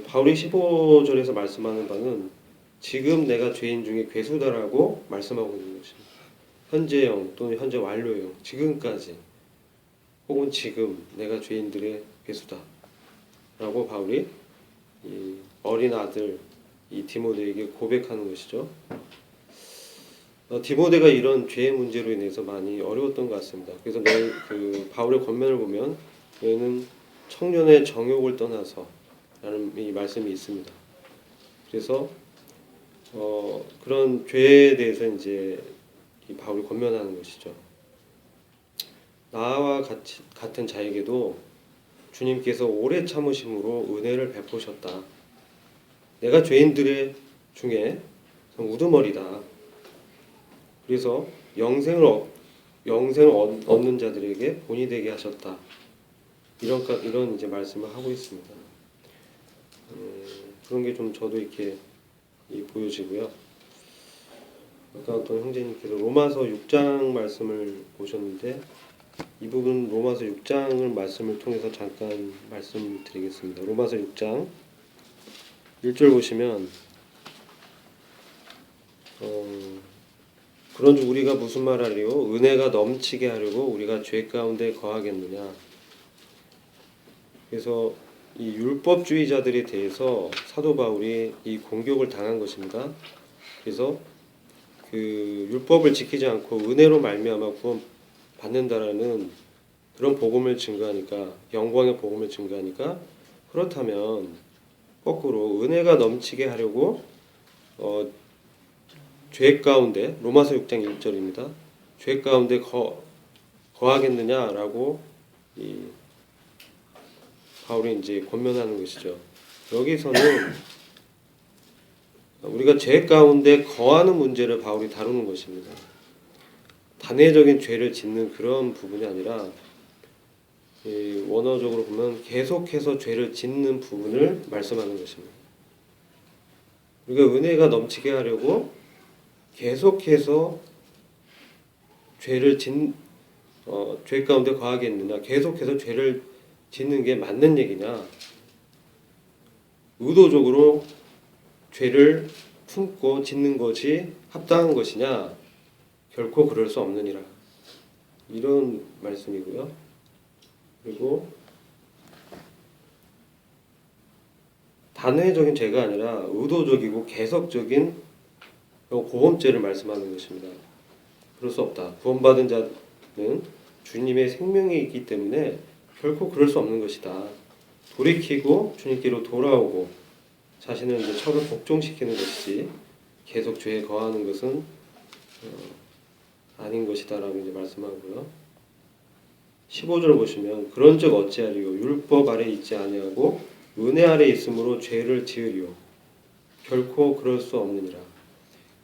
바울이 15절에서 말씀하는 바는 지금 내가 죄인 중에 괴수다라고 말씀하고 있는 것입니다. 현재형 또는 현재 완료형 지금까지 혹은 지금 내가 죄인들의 괴수다 라고 바울이 이 어린 아들 이 디모데에게 고백하는 것이죠. 디모데가 이런 죄의 문제로 인해서 많이 어려웠던 것 같습니다. 그래서 그 바울의 권면을 보면 너희는 청년의 정욕을 떠나서 라는 이 말씀이 있습니다. 그래서 그런 죄에 대해서 이제 이 바울이 권면하는 것이죠. 나와 같은 자에게도 주님께서 오래 참으심으로 은혜를 베푸셨다. 내가 죄인들의 중에 우두머리다. 그래서 영생을 얻는 자들에게 본이 되게 하셨다. 이런 이제 말씀을 하고 있습니다. 그런 게 좀 저도 이렇게 보여지고요. 아까 어떤 형제님께서 로마서 6장 말씀을 보셨는데 이 부분 로마서 6장을 말씀을 통해서 잠깐 말씀드리겠습니다. 로마서 6장 1절 보시면 그런즉 우리가 무슨 말하리요? 은혜가 넘치게 하려고 우리가 죄 가운데 거하겠느냐? 그래서 이 율법주의자들에 대해서 사도 바울이 이 공격을 당한 것입니다. 그래서 그 율법을 지키지 않고 은혜로 말미암아 구원 받는다라는 그런 복음을 증거하니까 영광의 복음을 증거하니까 그렇다면 거꾸로 은혜가 넘치게 하려고 죄 가운데 로마서 6장 1절입니다. 죄 가운데 거하겠느냐라고 이 바울이 이제 권면하는 것이죠. 여기서는 우리가 죄 가운데 거하는 문제를 바울이 다루는 것입니다. 단회적인 죄를 짓는 그런 부분이 아니라 원어적으로 보면 계속해서 죄를 짓는 부분을 말씀하는 것입니다. 우리가 은혜가 넘치게 하려고 계속해서 죄를 죄 가운데 거하겠느냐, 계속해서 죄를 짓는 게 맞는 얘기냐, 의도적으로 죄를 품고 짓는 것이 합당한 것이냐, 결코 그럴 수 없느니라, 이런 말씀이고요. 그리고 단회적인 죄가 아니라 의도적이고 계속적인 고범죄를 말씀하는 것입니다. 그럴 수 없다. 구원받은 자는 주님의 생명이 있기 때문에 결코 그럴 수 없는 것이다. 돌이키고 주님께로 돌아오고 자신을 이제 처로 복종시키는 것이지 계속 죄에 거하는 것은 아닌 것이다라고 이제 말씀하고요. 15절 보시면 그런즉 어찌하리요 율법 아래 있지 아니하고 은혜 아래 있으므로 죄를 지으리요 결코 그럴 수 없느니라.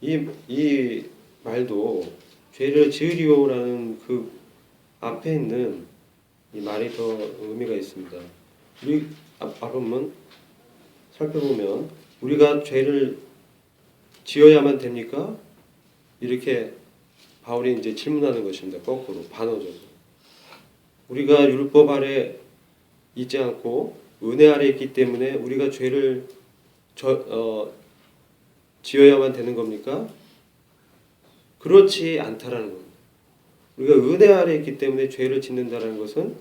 이 말도 죄를 지으리요라는 그 앞에 있는 이 말이 더 의미가 있습니다. 우리 앞부분 살펴보면 우리가 죄를 지어야만 됩니까? 이렇게 바울이 이제 질문하는 것입니다. 거꾸로 반어적으로. 우리가 율법 아래 있지 않고 은혜 아래 있기 때문에 우리가 죄를 지어야만 되는 겁니까? 그렇지 않다라는 겁니다. 우리가 은혜 아래 있기 때문에 죄를 짓는다는 것은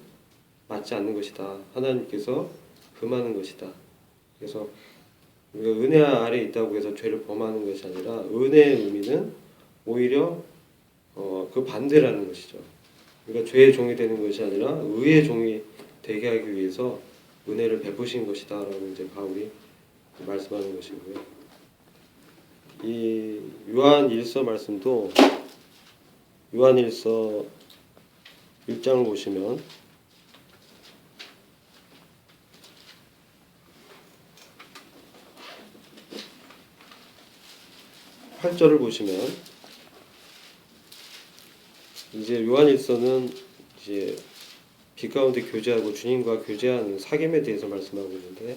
맞지 않는 것이다. 하나님께서 금하는 것이다. 그래서 우리가 은혜 아래 있다고 해서 죄를 범하는 것이 아니라 은혜의 의미는 오히려 그 반대라는 것이죠. 우리가 죄의 종이 되는 것이 아니라 의의 종이 되게 하기 위해서 은혜를 베푸신 것이다라고 이제 바울이 말씀하는 것이고요. 이 요한일서 말씀도 요한일서 1장을 보시면 8절을 보시면 이제 요한일서는 이제 빛 가운데 교제하고 주님과 교제하는 사귐에 대해서 말씀하고 있는데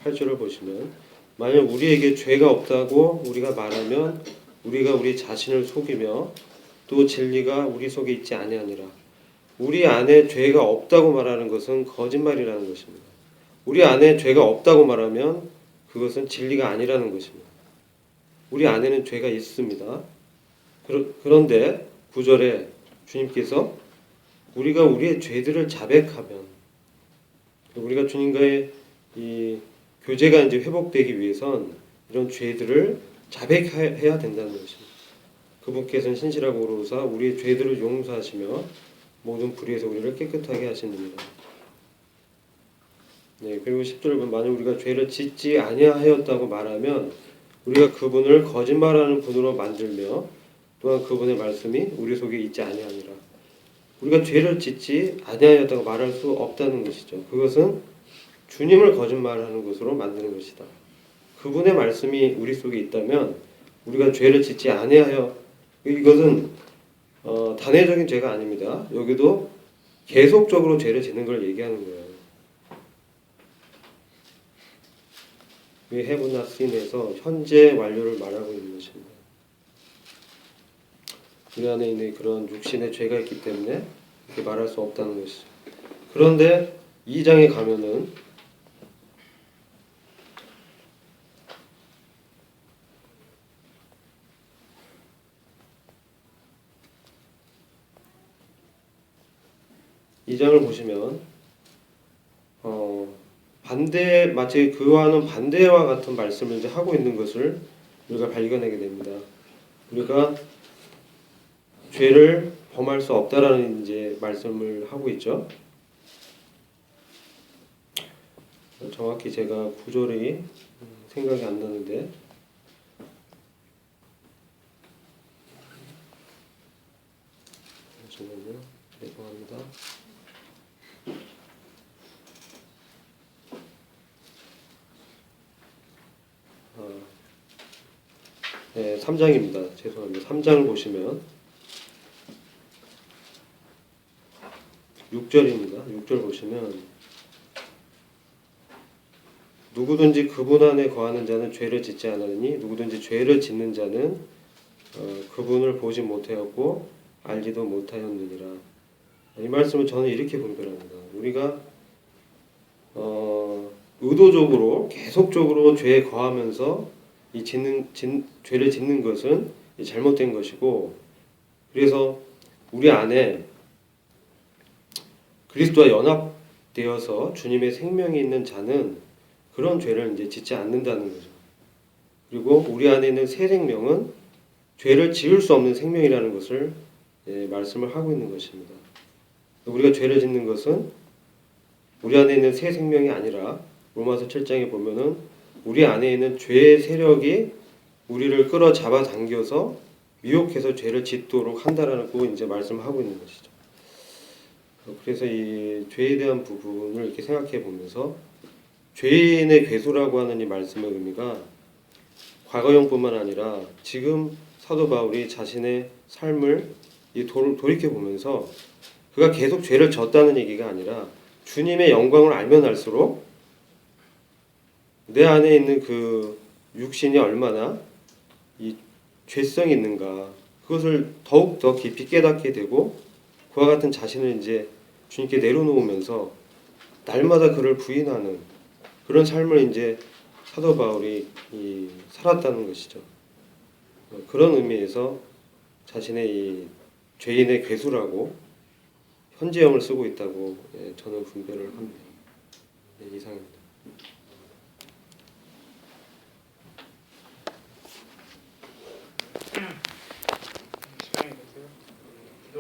8절을 보시면 만약 우리에게 죄가 없다고 우리가 말하면 우리가 우리 자신을 속이며 또 진리가 우리 속에 있지 아니하니라. 우리 안에 죄가 없다고 말하는 것은 거짓말이라는 것입니다. 우리 안에 죄가 없다고 말하면 그것은 진리가 아니라는 것입니다. 우리 안에는 죄가 있습니다. 그런데 9절에 주님께서 우리가 우리의 죄들을 자백하면 우리가 주님과의 이 교제가 이제 회복되기 위해선 이런 죄들을 자백해야 된다는 것입니다. 그분께서는 신실하고 의로우사 우리의 죄들을 용서하시며 모든 불의에서 우리를 깨끗하게 하시느니라. 네, 그리고 10절을 보면 만약 우리가 죄를 짓지 아니하였다고 말하면 우리가 그분을 거짓말하는 분으로 만들며 또한 그분의 말씀이 우리 속에 있지 아니하니라. 우리가 죄를 짓지 아니하였다고 말할 수 없다는 것이죠. 그것은 주님을 거짓말하는 것으로 만드는 것이다. 그분의 말씀이 우리 속에 있다면 우리가 죄를 짓지 아니하여 이것은 단회적인 죄가 아닙니다. 여기도 계속적으로 죄를 짓는 걸 얘기하는 거예요. 이 have not seen에서 현재 완료를 말하고 있는 것입니다. 우리 안에 있는 그런 육신의 죄가 있기 때문에 이렇게 말할 수 없다는 것이죠. 그런데 2장에 가면은 이 장을 보시면 마치 그와는 반대와 같은 말씀을 이제 하고 있는 것을 우리가 발견하게 됩니다. 우리가 죄를 범할 수 없다라는 이제 말씀을 하고 있죠. 정확히 제가 구절이 생각이 안 나는데 잠시만요. 죄송합니다. 네, 3장입니다. 죄송합니다. 3장을 보시면 6절입니다. 6절 보시면 누구든지 그분 안에 거하는 자는 죄를 짓지 않으니 누구든지 죄를 짓는 자는 그분을 보지 못하였고 알지도 못하였느니라. 이 말씀을 저는 이렇게 분별합니다. 우리가 의도적으로 계속적으로 죄에 거하면서 이 죄를 짓는 것은 잘못된 것이고, 그래서 우리 안에 그리스도와 연합되어서 주님의 생명이 있는 자는 그런 죄를 이제 짓지 않는다는 거죠. 그리고 우리 안에 있는 새 생명은 죄를 지을 수 없는 생명이라는 것을 말씀을 하고 있는 것입니다. 우리가 죄를 짓는 것은 우리 안에 있는 새 생명이 아니라 로마서 7장에 보면은 우리 안에 있는 죄의 세력이 우리를 끌어잡아 당겨서 미혹해서 죄를 짓도록 한다라는 거 이제 말씀하고 있는 것이죠. 그래서 이 죄에 대한 부분을 이렇게 생각해 보면서 죄인의 괴수라고 하는 이 말씀의 의미가 과거형뿐만 아니라 지금 사도 바울이 자신의 삶을 돌이켜 보면서 그가 계속 죄를 졌다는 얘기가 아니라 주님의 영광을 알면 알수록 내 안에 있는 그 육신이 얼마나 이 죄성이 있는가 그것을 더욱 더 깊이 깨닫게 되고 그와 같은 자신을 이제 주님께 내려놓으면서 날마다 그를 부인하는 그런 삶을 이제 사도 바울이 살았다는 것이죠. 그런 의미에서 자신의 이 죄인의 괴수라고 현재형을 쓰고 있다고 저는 분별을 합니다. 이상입니다.